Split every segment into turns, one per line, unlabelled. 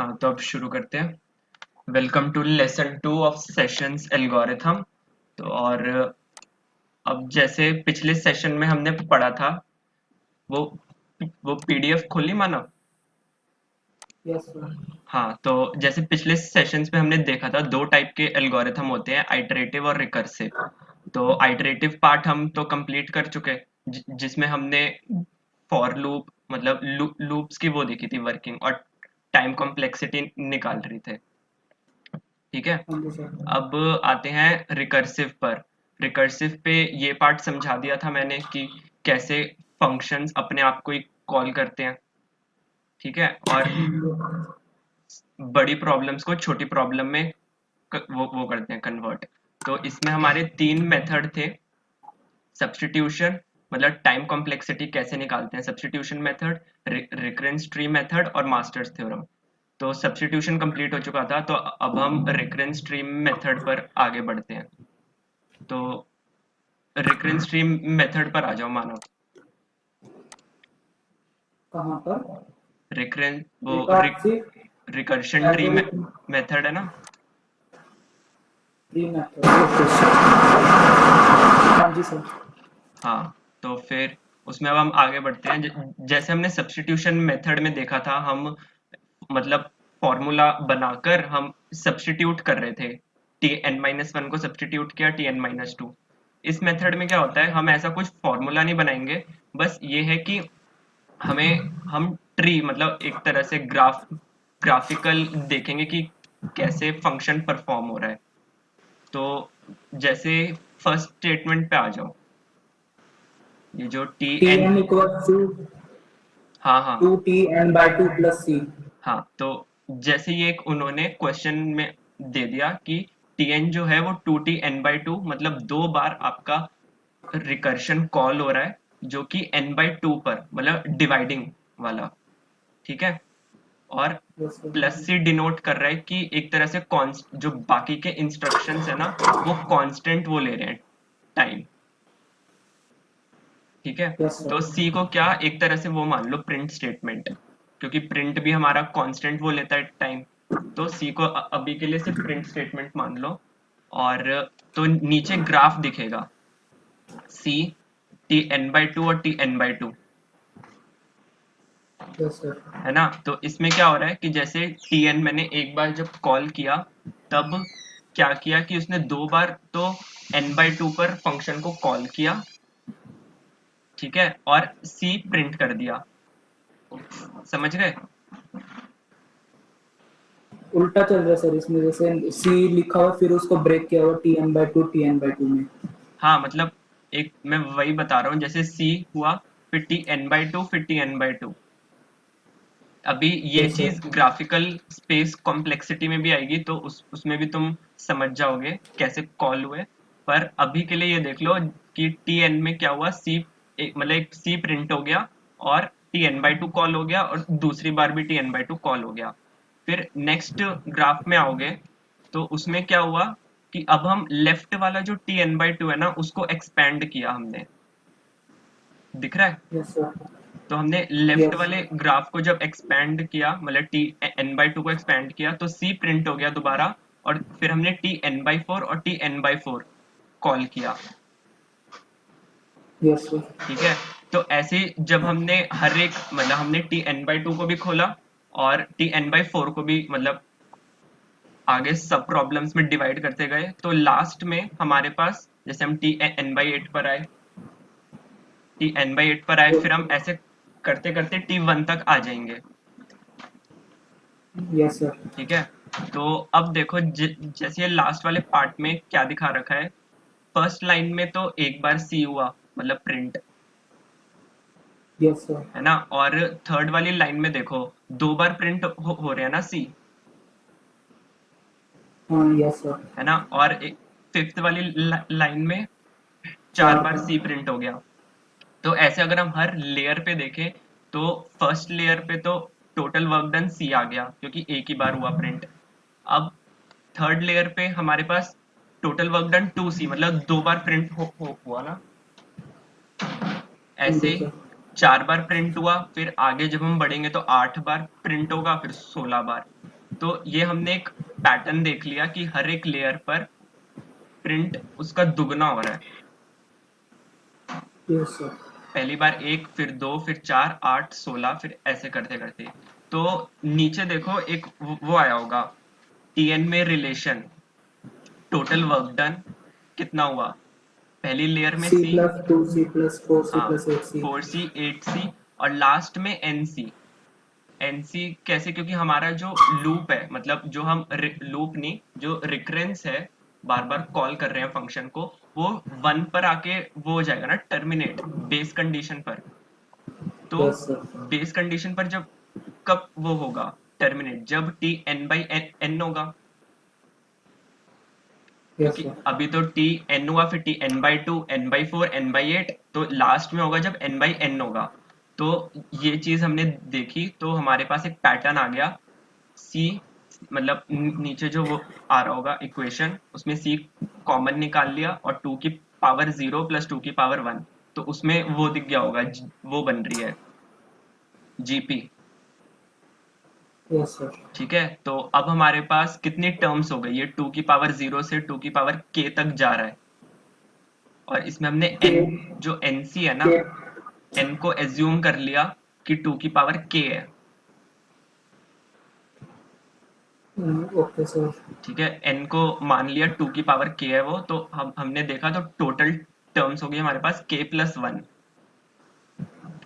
हाँ, तो अब शुरू करते हैं। Welcome to lesson 2 of sessions algorithm. तो और अब जैसे पिछले सेशन में हमने पढ़ा था, वो वो पीडीएफ खोली माना।
Yes sir.
हाँ, तो जैसे पिछले सेशंस में हमने देखा था, दो टाइप के एल्गोरिथम होते हैं, आइटरेटिव और रिकर्सिव। तो आइटरेटिव पार्ट हम तो कंप्लीट कर चुके, जिसमें हमने फॉर लूप मतलब लूप्स की वो देखी थी वर्किंग, और टाइम कॉम्प्लेक्सिटी निकाल रही थे। ठीक है।
हाँ जी सर।
अब आते हैं रिकर्सिव पर। रिकर्सिव पे ये पार्ट समझा दिया था मैंने कि कैसे फंक्शंस अपने आप को ही कॉल करते हैं। ठीक है। और बड़ी प्रॉब्लम्स को छोटी प्रॉब्लम में वो करते हैं कन्वर्ट। तो इसमें हमारे तीन मेथड थे। सब्स्टिट्यूशन मतलब टाइम कॉम्प्लेक्सिटी कैसे निकालते हैं, substitution method, recurrence tree method और मास्टर्स थ्योरम। तो सब्स्टिट्यूशन कंप्लीट हो चुका था, तो अब हम रिकरेंस ट्री मेथड पर आगे बढ़ते हैं। तो रिकरेंस ट्री मेथड पर आ जाओ मानो।
कहाँ पर?
रिकरेंस वो
एक बार से
रिकर्शन ट्री
एल्गोरिथम
मेथड है ना।
Tree method. Okay sir. हाँ जी सर।
हाँ, तो फिर उसमें अब हम आगे बढ़ते हैं। जैसे हमने सब्स्टिट्यूशन मेथड में देखा था, हम मतलब फॉर्मूला बनाकर हम सब्स्टिट्यूट कर रहे थे। टी एन माइनस वन को सब्स्टिट्यूट किया टी एन माइनस टू। इस मेथड में क्या होता है, हम ऐसा कुछ फॉर्मूला नहीं बनाएंगे। बस ये है कि हम ट्री मतलब एक तरह से ग्राफिकल देखेंगे कि कैसे फंक्शन परफॉर्म हो रहा है। तो जैसे फर्स्ट स्टेटमेंट पे आ जाओ। ये जो T
T
N,
N equal to
हाँ हाँ
two T N by two plus C.
हाँ, तो जैसे ये एक उन्होंने क्वेश्चन में दे दिया कि टी एन जो है वो two T N by two मतलब दो बार आपका रिकर्शन कॉल हो रहा है, जो कि एन बाई टू पर मतलब डिवाइडिंग वाला। ठीक है। और
यस सर।
प्लस से डिनोट कर रहा है कि एक तरह से कॉन्स्ट जो बाकी के इंस्ट्रक्शंस है ना, वो कांस्टेंट वो ले रहे हैं टाइम। ठीक है।
यस
तो
सर।
सी को क्या एक तरह से वो मान लो प्रिंट स्टेटमेंट, क्योंकि प्रिंट भी हमारा कांस्टेंट वो लेता है टाइम। तो सी को अभी के लिए सिर्फ प्रिंट स्टेटमेंट मान लो। और तो नीचे ग्राफ दिखेगा, C T N by two और T N by two,
yes sir.
है ना। तो इसमें क्या हो रहा है कि जैसे टी एन मैंने एक बार जब कॉल किया, तब क्या किया कि उसने दो बार तो एन बाई टू पर फंक्शन को कॉल किया। ठीक है। और सी प्रिंट कर दिया। समझ गए।
उल्टा चल रहा है सर इसमें, जैसे सी लिखा हुआ फिर उसको ब्रेक किया हुआ T N by two T N by two में।
हाँ, मतलब एक मैं वही बता रहा हूँ, जैसे सी हुआ, फिर टी एन बाई टू, फिर टी एन बाई टू। अभी ये
यस
चीज
सर।
ग्राफिकल स्पेस कॉम्प्लेक्सिटी में भी आएगी, तो उसमें भी तुम समझ जाओगे कैसे कॉल हुए। पर अभी के लिए ये देख लो कि टी एन में क्या हुआ, सी मतलब एक सी प्रिंट हो गया, और T N by two call हो गया, और दूसरी बार भी T N by two call हो गया। फिर नेक्स्ट ग्राफ में आओगे, तो उसमें क्या हुआ कि अब हम लेफ्ट वाला जो टी एन बाई टू है ना, उसको एक्सपेंड किया हमने। दिख रहा है।
Yes sir.
तो हमने लेफ्ट
यस।
वाले ग्राफ को जब एक्सपेंड किया, मतलब टी एन बाई टू को एक्सपेंड किया, तो सी प्रिंट हो गया दोबारा। और फिर हमने टी एन बाई फोर और T N by four call किया।
Yes sir.
ठीक है। तो ऐसे ही जब हमने हर एक मतलब हमने टी एन बाई टू को भी खोला, और टी एन बाई फोर को भी मतलब आगे सब प्रॉब्लम्स में डिवाइड करते गए, तो लास्ट में हमारे पास जैसे हम टी एन बाई एट पर आए, टी एन बाई एट पर आए, फिर हम ऐसे करते करते टी वन तक आ जाएंगे।
Yes sir.
ठीक है। तो अब देखो जैसे ये लास्ट वाले पार्ट में क्या दिखा रखा है। फर्स्ट लाइन में तो एक बार सी हुआ मतलब प्रिंट,
यस सर।
है ना। और थर्ड वाली लाइन में देखो, दो बार प्रिंट हो रहे हैं ना सी,
हाँ यस सर।
है ना। और फिफ्थ वाली लाइन में चार
चार
बार
बार।
सी प्रिंट हो गया। तो ऐसे अगर हम हर लेयर पे देखें, तो फर्स्ट लेयर पे तो टोटल वर्क डन सी आ गया, क्योंकि एक ही बार हुआ प्रिंट। अब थर्ड लेयर पे हमारे पास टोटल वर्क डन टू सी मतलब दो बार प्रिंट हुआ ना।
हाँ
ऐसे
जी सर।
चार बार प्रिंट हुआ, फिर आगे जब हम बढ़ेंगे तो आठ बार प्रिंट होगा, फिर 16 बार। तो ये हमने एक पैटर्न देख लिया कि हर एक लेयर पर प्रिंट उसका दुगना हो रहा है।
Yes sir.
पहली बार 1, फिर 2, फिर 4, 8, 16, फिर ऐसे करते करते। तो नीचे देखो एक वो आया होगा टीएन में रिलेशन, टोटल वर्क डन कितना हुआ पहली लेयर में सी,
C+2 C+4
हाँ
C+8C।
4C 8C और लास्ट में एनसी। एनसी कैसे, क्योंकि हमारा जो लूप है, मतलब जो हम लूप नहीं, जो रिकरेंस है, बार बार कॉल कर रहे हैं फंक्शन को, वो 1 पर आके वो हो जाएगा ना टर्मिनेट बेस कंडीशन पर। तो
यस सर।
बेस कंडीशन पर जब कब वो होगा टर्मिनेट, जब टी एन बाई एन होगा,
यस
क्योंकि
सर।
अभी तो टी एन हुआ, फिर T N by 2, N by 4, N by 8, तो लास्ट में होगा जब एन बाई एन होगा। तो ये चीज हमने देखी, तो हमारे पास एक पैटर्न आ गया सी, मतलब नीचे जो वो आ रहा होगा इक्वेशन, उसमें सी कॉमन निकाल लिया और 2 की पावर 0 प्लस 2 की पावर 1, तो उसमें वो दिख गया होगा, वो बन रही है जीपी।
Yes sir.
ठीक है, तो अब हमारे पास कितनी टर्म्स हो गई, ये 2 की पावर 0 से 2 की पावर k तक जा रहा है, और इसमें हमने
के
n, जो nc है ना,
के
n को एज्यूम कर लिया कि 2 की पावर k है।
Okay sir.
ठीक है, n को मान लिया 2 की पावर k है वो, तो हमने देखा तो टोटल टर्म्स हो गई हमारे पास k प्लस 1,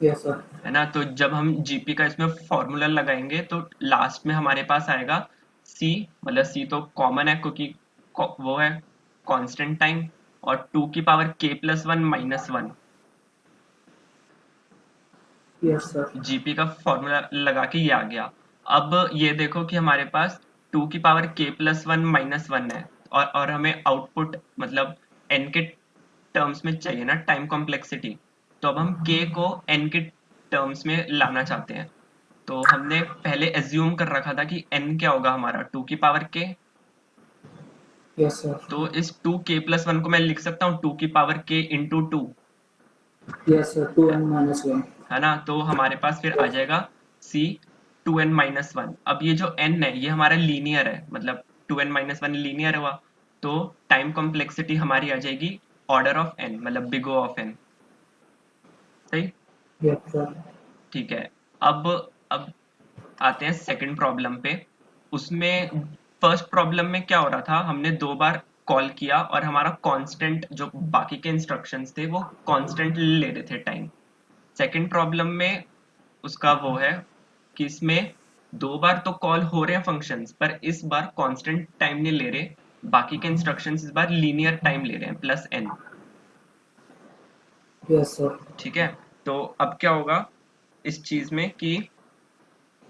यस सर।
है ना। तो जब हम जीपी का इसमें फॉर्मूला लगाएंगे तो लास्ट में हमारे पास आएगा c, मतलब c तो कॉमन है क्योंकि वो है कांस्टेंट टाइम, और 2 की power k plus 1 minus 1।
Yes sir.
GP का फॉर्मूला लगा के ये आ गया। अब ये देखो कि हमारे पास 2 की पावर k प्लस 1 माइनस 1 है, और हमें आउटपुट मतलब n के टर्म्स में चाहिए ना टाइम कॉम्प्लेक्सिटी, तो अब हम k को n के टर्म्स में लाना चाहते हैं। तो हमने पहले एज्यूम कर रखा था कि n क्या होगा हमारा 2 की पावर k,
यस सर।
तो इस 2k प्लस 1 को मैं लिख सकता हूँ 2 की power k into 2,
yes sir. 2n-1।
है ना। तो हमारे पास फिर आ
यस।
जाएगा c 2n-1। अब ये जो n है ये हमारा लीनियर है, मतलब 2n-1 लीनियर हुआ, तो टाइम कॉम्प्लेक्सिटी हमारी आ जाएगी ऑर्डर ऑफ n, मतलब बिग O ऑफ n। सही।
Yes sir.
ठीक है। अब अब आते हैं सेकंड प्रॉब्लम पे। उसमें फर्स्ट प्रॉब्लम में क्या हो रहा था, हमने 2 बार कॉल किया और हमारा कांस्टेंट, जो बाकी के इंस्ट्रक्शंस थे वो कांस्टेंट ले रहे थे टाइम। सेकंड प्रॉब्लम में उसका वो है कि इसमें 2 बार तो कॉल हो रहे हैं फंक्शंस, पर इस बार कांस्टेंट टाइम नहीं ले रहे, बाकी के इंस्ट्रक्शंस इस बार लीनियर टाइम ले रहे हैं प्लस n।
Yes sir.
ठीक है, तो अब क्या होगा इस चीज में कि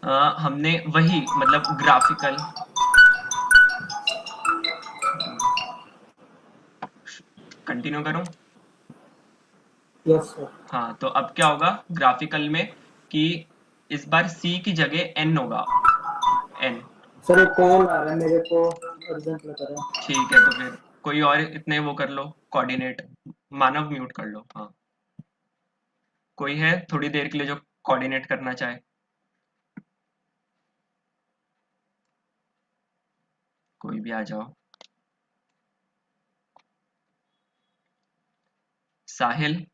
हमने वही मतलब ग्राफिकल, कंटिन्यू करूं।
Yes sir.
हाँ, तो अब क्या होगा ग्राफिकल में कि इस बार c की जगह n होगा, n।
सर एक कॉल आ रहा है मेरे को, अर्जेंट लग रहा है।
ठीक है, तो फिर कोई और इतने वो कर लो कोऑर्डिनेट, मानव म्यूट कर लो। हाँ, कोई है थोड़ी देर के लिए जो कोऑर्डिनेट करना चाहे, कोई भी आ जाओ। साहिल,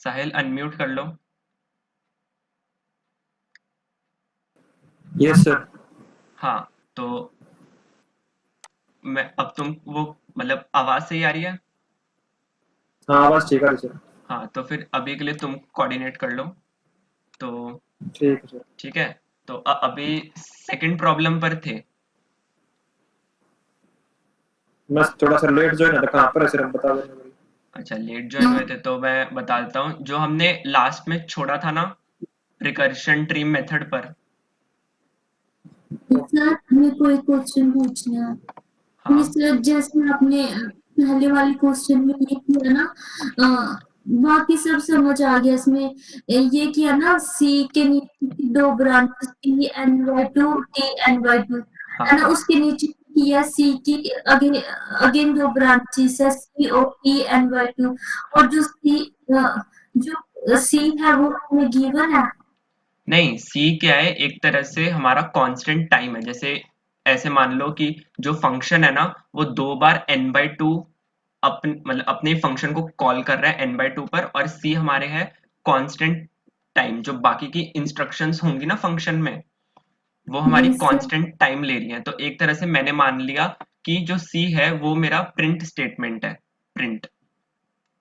साहिल अनम्यूट कर लो।
Yes sir.
हाँ, तो मैं अब तुम वो मतलब आवाज सही आ रही है।
हाँ बस ठीक है सर।
हाँ, तो फिर अभी के लिए तुम कोऑर्डिनेट कर लो। तो
ठीक है सर।
ठीक है, तो अभी सेकंड प्रॉब्लम पर थे।
मैं थोड़ा सा लेट ज्वाइन है, कहाँ पर है सर, हम बता देना भाई।
अच्छा, लेट ज्वाइन हुए थे तो मैं बता देता हूँ, जो हमने लास्ट में छोड़ा था ना रिकर्शन ट्री मेथड पर।
सर मेरे को एक क्वेश्चन पूछना है।
हाँ
सर जैसे आपने पहले वाले क्वेश्चन में ये किया ना, बाकी सब समझ आ गया इसमें। ये किया ना सी के नीचे की 2 branch T N by two T N by two,
हाँ
है ना।
हाँ
उसके नीचे किया सी की अगेन अगेन 2 ब्रांचेस है C O T N by two, और
हाँ
जो सी है वो हमें गिवन है।
नहीं, सी क्या है, एक तरह से हमारा कांस्टेंट टाइम है। जैसे ऐसे मान लो कि जो फंक्शन है ना, वो 2 बार n/2 मतलब अपने फंक्शन को कॉल कर रहा है n/2 पर, और सी हमारे है कांस्टेंट टाइम। जो बाकी की इंस्ट्रक्शंस होंगी ना फंक्शन में, वो हमारी
यस सर।
कांस्टेंट टाइम ले रही है। तो एक तरह से मैंने मान लिया कि जो सी है वो मेरा प्रिंट स्टेटमेंट है, प्रिंट,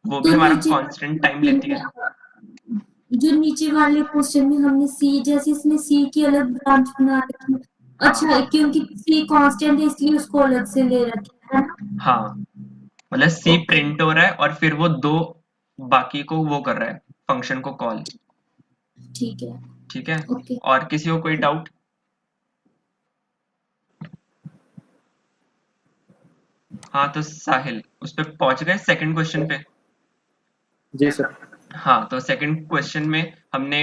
वो भी
तो
हमारा
नीचे
कांस्टेंट टाइम लेती है।
जो नीचे वाले क्वेश्चन में हमने सी, जैसे इसमें सी की अलग ब्रांच बना रखी है। अच्छा है,
हाँ
क्योंकि सी कांस्टेंट है इसलिए उसको अलग से ले रखे है ना।
हाँ, मतलब सी
ओके।
प्रिंट हो रहा है और फिर वो दो बाकी को वो कर रहा है, फंक्शन को कॉल।
ठीक है।
ठीक है,
ओके।
और किसी को कोई डाउट? हाँ तो साहिल उस पे पहुंच गए सेकंड क्वेश्चन पे।
जी सर।
हाँ, तो सेकंड क्वेश्चन में हमने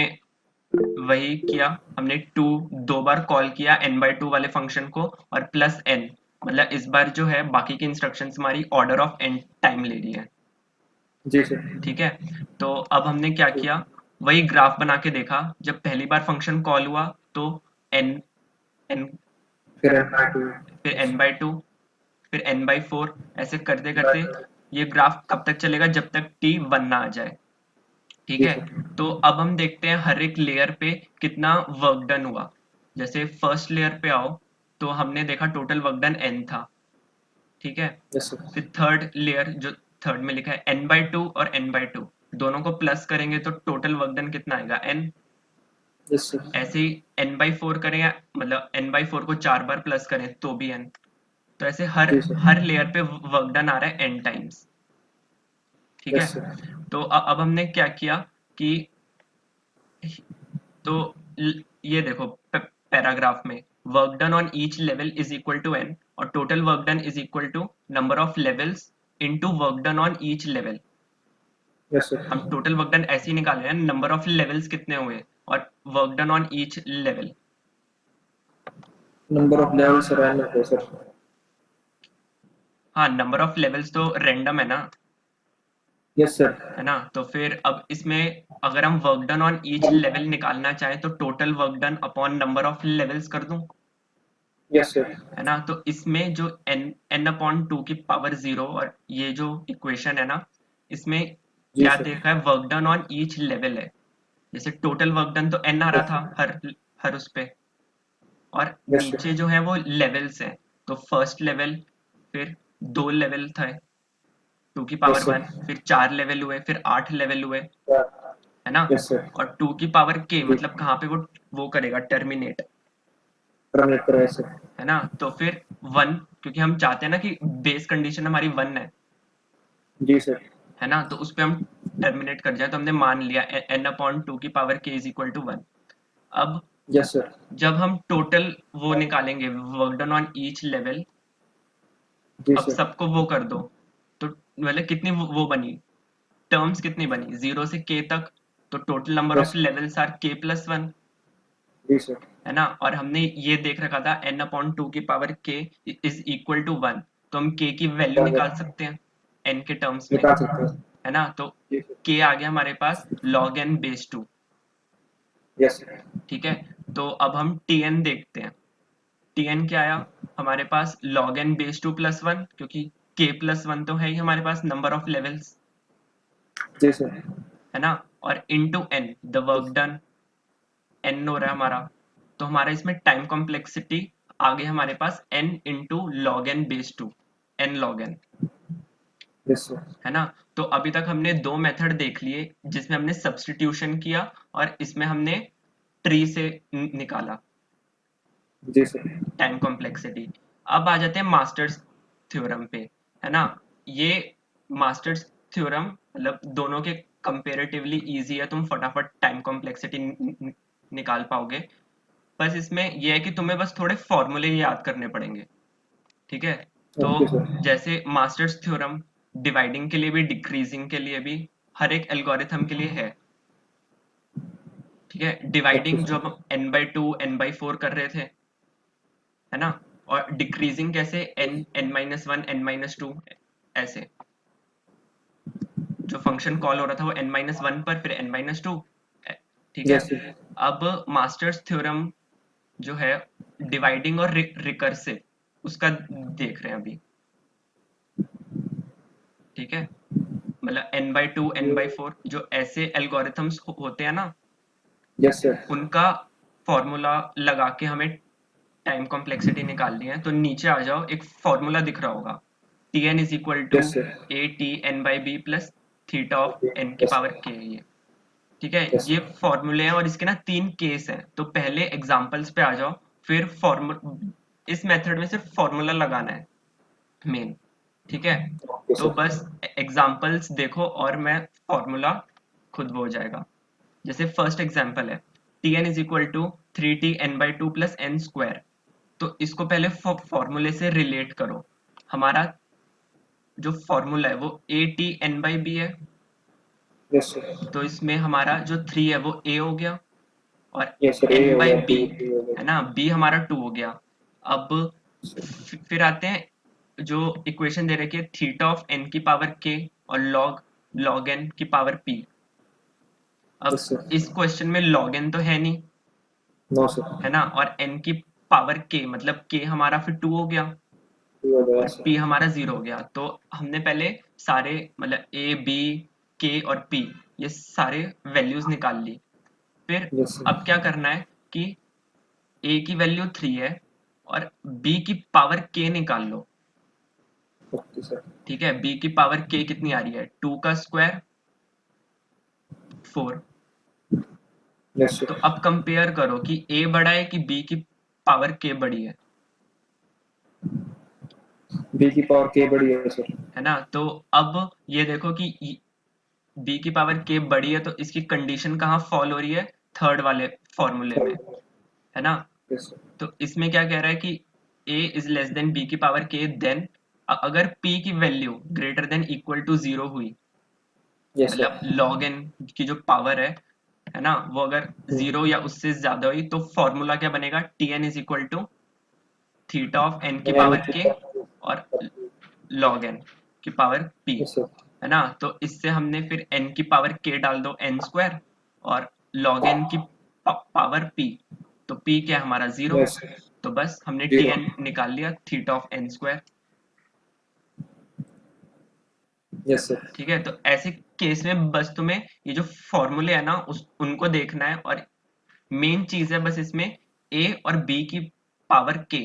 वही किया, हमने दो बार कॉल किया n/2 वाले फंक्शन को, और प्लस n, मतलब इस बार जो है बाकी की इंस्ट्रक्शंस हमारी ऑर्डर ऑफ n टाइम ले रही है।
जी सर।
ठीक है, तो अब हमने क्या किया, वही ग्राफ बना के देखा। जब पहली बार फंक्शन कॉल हुआ तो n n
फिर n/2
फिर n/2, फिर n/4, ऐसे करते करते ये ग्राफ कब तक चलेगा, जब तक t 1 ना आ जाए। ठीक
जी
है,
सर।
तो अब हम देखते हैं हर एक लेयर पे कितना वर्क डन हुआ। जैसे फर्स्ट लेयर पे आओ, तो हमने देखा टोटल वर्क डन n था। ठीक है,
यस सर।
फिर थर्ड लेयर, जो थर्ड में लिखा है n/2 और n/2, दोनों को प्लस करेंगे तो टोटल वर्क डन कितना आएगा, n।
Yes sir.
ऐसे ही n/4 करें, मतलब n/4 को 4 बार प्लस करें तो भी n। तो ऐसे हर
जी सर।
हर लेयर पे वर्क डन आ रहा है n टाइम्स। ठीक है,
यस सर।
तो अब हमने क्या किया कि, तो ये देखो पैराग्राफ में, work done on each level is equal to n, और total work done is equal to number of levels into work done on each level.
Yes sir.
हम टोटल वर्क डन ऐसे ही निकाल रहे हैं, नंबर ऑफ लेवल्स कितने हुए और work done on each level.
Number of level sir n होते हैं सर।
हाँ, नंबर ऑफ लेवल्स तो रैंडम है ना,
यस सर।
है ना। तो फिर अब इसमें अगर हम work done on each level निकालना चाहें तो total work done upon number of levels कर दूं,
यस सर।
है ना। तो इसमें जो n/2 की पावर 0, और ये जो इक्वेशन है ना, इसमें
जी
क्या
सर।
देखा है, work done on each level है। जैसे टोटल वर्क डन तो n आ रहा
यस
था
सर।
हर उस पे, और
यस
नीचे
सर।
जो है वो लेवल्स हैं। तो फर्स्ट लेवल, फिर 2 लेवल थे, 2 की पावर
यस सर।
1, फिर 4 लेवल हुए, फिर 8 लेवल हुए, है ना।
Yes sir.
और 2 की पावर k,
जी।
मतलब कहाँ पे वो करेगा, टर्मिनेट,
टर्मिनेट करा है सर।
है ना। तो फिर 1, क्योंकि हम चाहते हैं ना कि बेस कंडीशन हमारी 1
जी सर।
है ना, तो उस पे हम टर्मिनेट कर जाए, तो हमने मान लिया n/2 की power k is equal to 1। अब
यस सर।
जब हम टोटल वो निकालेंगे, work done on each level,
जी
अब
सर।
सबको वो कर दो, तो मतलब कितनी वो बनी, टर्म्स कितनी बनी 0 से k तक, तो total number
yes
of
sir.
Levels are k+1,
जी सर।
है ना। और हमने ये देख रखा था n/2 की power k is equal to 1, तो हम k की वैल्यू निकाल सकते हैं n के टर्म्स में,
निकाल सकते हैं।
है ना। तो
जी सर।
k आ गया हमारे पास log n base 2।
Yes sir.
ठीक है, तो अब हम tn देखते हैं। tn क्या आया हमारे पास, log n बेस 2 प्लस 1, क्योंकि k+1 तो है ही हमारे पास नंबर ऑफ लेवल्स,
जी सर।
है ना। और into n, the work done, n हो रहा है हमारा, तो हमारा इसमें टाइम कॉम्प्लेक्सिटी आ गई हमारे पास n into log n base 2, n log n,
yes sir.
है ना। तो अभी तक हमने 2 मेथड देख लिए, जिसमें हमने सब्स्टिट्यूशन किया और इसमें हमने ट्री से निकाला
जी सर।
Time complexity. अब आ जाते हैं मास्टर्स थ्योरम पे, है ना। ये मास्टर्स थ्योरम मतलब दोनों के कंपेरेटिवली इजी है, तुम फटाफट टाइम कॉम्प्लेक्सिटी निकाल पाओगे। बस इसमें यह है कि तुम्हें बस थोड़े फॉर्मूले याद करने पड़ेंगे। ठीक है, तो
ओके सर।
जैसे मास्टर्स थ्योरम डिवाइडिंग के लिए भी, डिक्रीजिंग के लिए भी, हर एक एल्गोरिथम के लिए है। ठीक है,
ओके
डिवाइडिंग जो
सर।
हम n/2 n/4 कर रहे थे, है ना, और डिक्रीजिंग कैसे, n-1 n-2, ऐसे जो फंक्शन कॉल हो रहा था वो n-1 पर, फिर n-2, ठीक है।
Yes, sir.
अब मास्टर्स थ्योरम जो है डिवाइडिंग और रिकर्सिव उसका देख रहे हैं अभी, ठीक है। मतलब n/2 n/4 जो ऐसे एल्गोरिथम्स होते हैं ना,
Yes, sir.
उनका फॉर्मूला लगा के हमें टाइम कॉम्प्लेक्सिटी निकालनी है। तो नीचे आ जाओ, एक फॉर्मूला दिख रहा होगा, Tn is equal to
Yes, sir.
AT(n/b) plus theta of n की
Yes,
पावर
sir.
k है ये, ठीक है।
Yes,
ये
sir.
फॉर्मूले हैं और इसके ना 3 केस हैं। तो पहले एग्जांपल्स पे आ जाओ, फिर इस मेथड में सिर्फ फॉर्मूला लगाना है मेन, ठीक है।
Okay,
तो
sir.
बस एग्जांपल्स देखो और मैं फॉर्मूला खुद वो हो जाएगा। जैसे फर्स्ट एग्जांपल है Tn is equal to 3T(n/2 plus n square. तो इसको पहले फॉर्मूले से रिलेट करो। हमारा जो फॉर्मूला है वो AT(n/b) है,
Yes, sir.
तो इसमें हमारा जो 3 है वो A हो गया, और
Yes, sir. A
n
हो
बाई
गया,
बी
B हो
है
गया.
ना, b हमारा 2 हो गया। अब
Yes, sir.
फिर आते हैं जो इक्वेशन दे रखी है थीटा ऑफ n की पावर k और log n की पावर p। अब
Yes, sir.
इस क्वेश्चन में log n तो है नहीं,
No, sir.
है ना, और n की पावर k मतलब k हमारा फिर 2 हो गया
B हो गया,
और
sir.
p हमारा 0 हो गया। तो हमने पहले सारे मतलब a b k और p ये सारे वैल्यूज निकाल ली। फिर
Yes, sir.
अब क्या करना है कि a की वैल्यू 3 है और b की पावर k निकाल लो,
Okay, sir.
ठीक है। b की पावर k कितनी आ रही है, 2 का स्क्वायर 4।
Yes, sir.
तो अब कंपेयर करो कि a बड़ा है कि b की पावर k बड़ी
B की पावर K बड़ी है, sir.
है ना। तो अब ये देखो कि b की पावर k बड़ी है, तो इसकी कंडीशन कहाँ फॉल हो रही है, थर्ड वाले फॉर्मूले में, है ना।
Yes, sir.
तो इसमें क्या कह रहा है कि a is less than b की पावर k, देन अगर p की value greater than equal to 0 हुई,
Yes, sir.
मतलब log n की जो पावर है ना, वो अगर 0 या उससे ज्यादा हुई, तो फॉर्मूला क्या बनेगा, Tn is equal to theta of n की पावर k और log n की पावर p,
Yes, sir.
है ना। तो इससे हमने फिर n की पावर k डाल दो n स्क्वायर और log n की पावर p, तो p क्या है हमारा 0।
Yes, sir.
तो बस हमने
0.
Tn निकाल लिया, theta of n square,
Yes, sir.
ठीक है। तो ऐसे केस में बस तुम्हें ये जो फॉर्मूले है ना उनको देखना है, और मेन चीज है बस इसमें a और b की पावर k,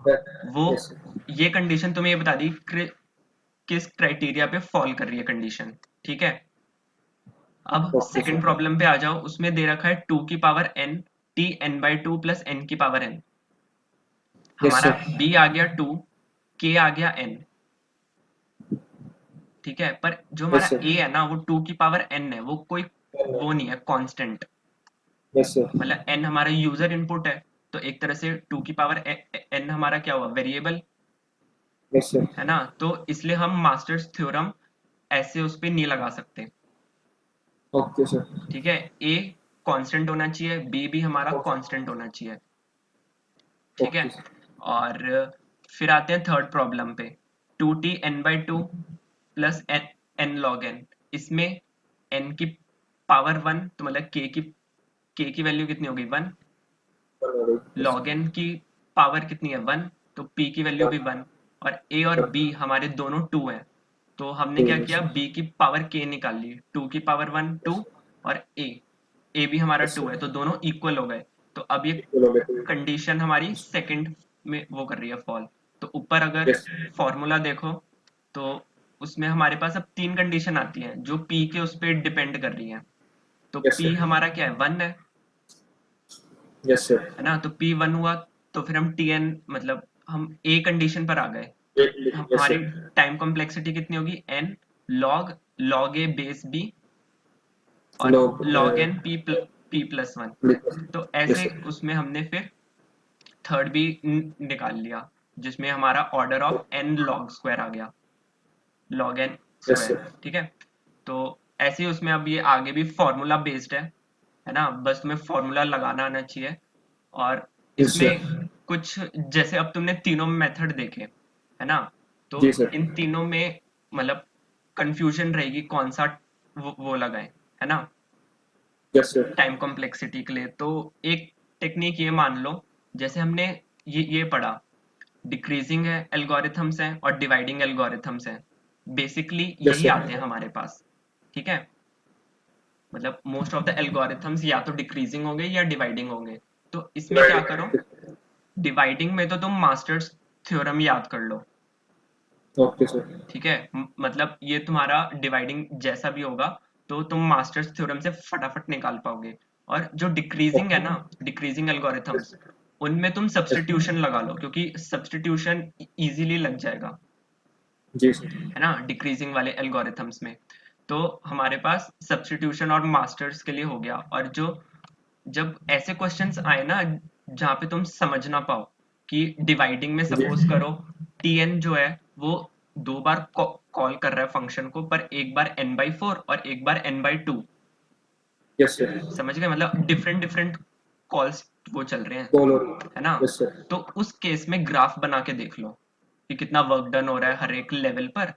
वो
Yes, sir.
ये कंडीशन तुम्हें ये बता दी किस क्राइटेरिया पे फॉल कर रही है कंडीशन, ठीक है। अब
Okay,
सेकंड
sir.
प्रॉब्लम पे आ जाओ, उसमें दे रखा है 2 की power n Tn/2 plus n की पावर n।
Yes,
हमारा
sir.
b आ गया 2, k आ गया n, ठीक है। पर जो हमारा
Yes, sir.
a है ना वो 2 की पावर n है, वो कोई वो नहीं है कांस्टेंट,
Yes, sir.
मतलब n हमारा यूजर इनपुट है। तो एक तरह से 2 की पावर n हमारा क्या हुआ, वेरिएबल,
Yes, sir.
है ना। तो इसलिए हम मास्टर्स थ्योरम ऐसे उस पे नहीं लगा सकते,
Okay, sir.
ठीक है। a कांस्टेंट होना चाहिए, b भी हमारा कांस्टेंट होना चाहिए, ठीक है।
Okay, sir.
और फिर आते हैं थर्ड प्रॉब्लम पे, 2T(n/2 plus n log n। इसमें n की पावर 1, तो मतलब k की वैल्यू कितनी होगी 1, log n की पावर कितनी है 1, तो p की वैल्यू भी 1, और a और b हमारे दोनों 2 हैं। तो हमने क्या किया, b की पावर k निकाल ली, 2 की पावर 1 2, और a भी हमारा 2 है, तो दोनों इक्वल हो गए। तो अब ये कंडीशन हमारी सेकंड में वो कर रही है फॉल। तो ऊपर अगर
Yes.
फॉर्मूला देखो तो उसमें हमारे पास अब 3 कंडीशन आती हैं जो p के उस पर डिपेंड कर रही हैं। तो
Yes,
p
sir.
हमारा क्या है 1
Yes, sir.
है ना। तो p 1 हुआ, तो फिर हम tn मतलब हम a कंडीशन पर आ गए।
Yes,
हमारी
sir.
टाइम कॉम्प्लेक्सिटी कितनी होगी, n log a base b और
Log.
log n p plus 1। तो
Yes,
ऐसे
sir.
उसमें हमने फिर थर्ड भी निकाल लिया, जिसमें हमारा order of n log square आ गया, log n
Yes,
square,
sir.
ठीक है। तो ऐसे ही उसमें अब ये आगे भी फॉर्मूला बेस्ड है ना, बस तुम्हें फॉर्मूला लगाना आना चाहिए। और
Yes, sir.
इसमें कुछ जैसे अब तुमने तीनों मेथड देखे, है ना, तो
जी सर.
इन तीनों में मतलब कंफ्यूजन रहेगी कौन सा वो लगाएं, है ना।
Yes sir.
टाइम कॉम्प्लेक्सिटी के लिए। तो एक टेक्निक ये मान लो, जैसे हमने ये पढ़ा, डिक्रीजिंग एल्गोरिथम्स हैं और डिवाइडिंग एल्गोरिथम्स हैं, बेसिकली
Yes,
यही
sir.
आते हैं हमारे पास, ठीक है। मतलब मोस्ट ऑफ द एल्गोरिथम्स या तो डिक्रीजिंग होंगे या डिवाइडिंग होंगे। तो इसमें क्या करो, डिवाइडिंग में तो तुम मास्टर्स थ्योरम याद कर लो,
ओके सर।
ठीक है। मतलब ये तुम्हारा डिवाइडिंग जैसा भी होगा तो तुम मास्टर्स थ्योरम से फटाफट निकाल पाओगे। और जो डिक्रीजिंग है ना, डिक्रीजिंग एल्गोरिथम्स, उनमें तुम सब्स्टिट्यूशन लगा लो, क्योंकि सब्स्टिट्यूशन इजीली लग जाएगा,
जी सर।
है ना, डिक्रीजिंग वाले एल्गोरिथम्स में। तो हमारे पास सब्स्टिट्यूशन और मास्टर्स के लिए हो गया। और जो जब ऐसे क्वेश्चंस आए ना जहाँ पे तुम समझ ना पाओ, कि डिवाइडिंग में सपोज करो tn जो है वो 2 बार कॉल कर रहा है फंक्शन को, पर एक बार n/4 और एक बार n/2,
यस सर।
समझ गए, मतलब डिफरेंट डिफरेंट कॉल्स वो चल रहे हैं,
कॉल हो
है ना।
Yes sir.
तो उस केस में ग्राफ बना के देख लो कि कितना वर्क डन हो रहा है हर एक लेवल पर,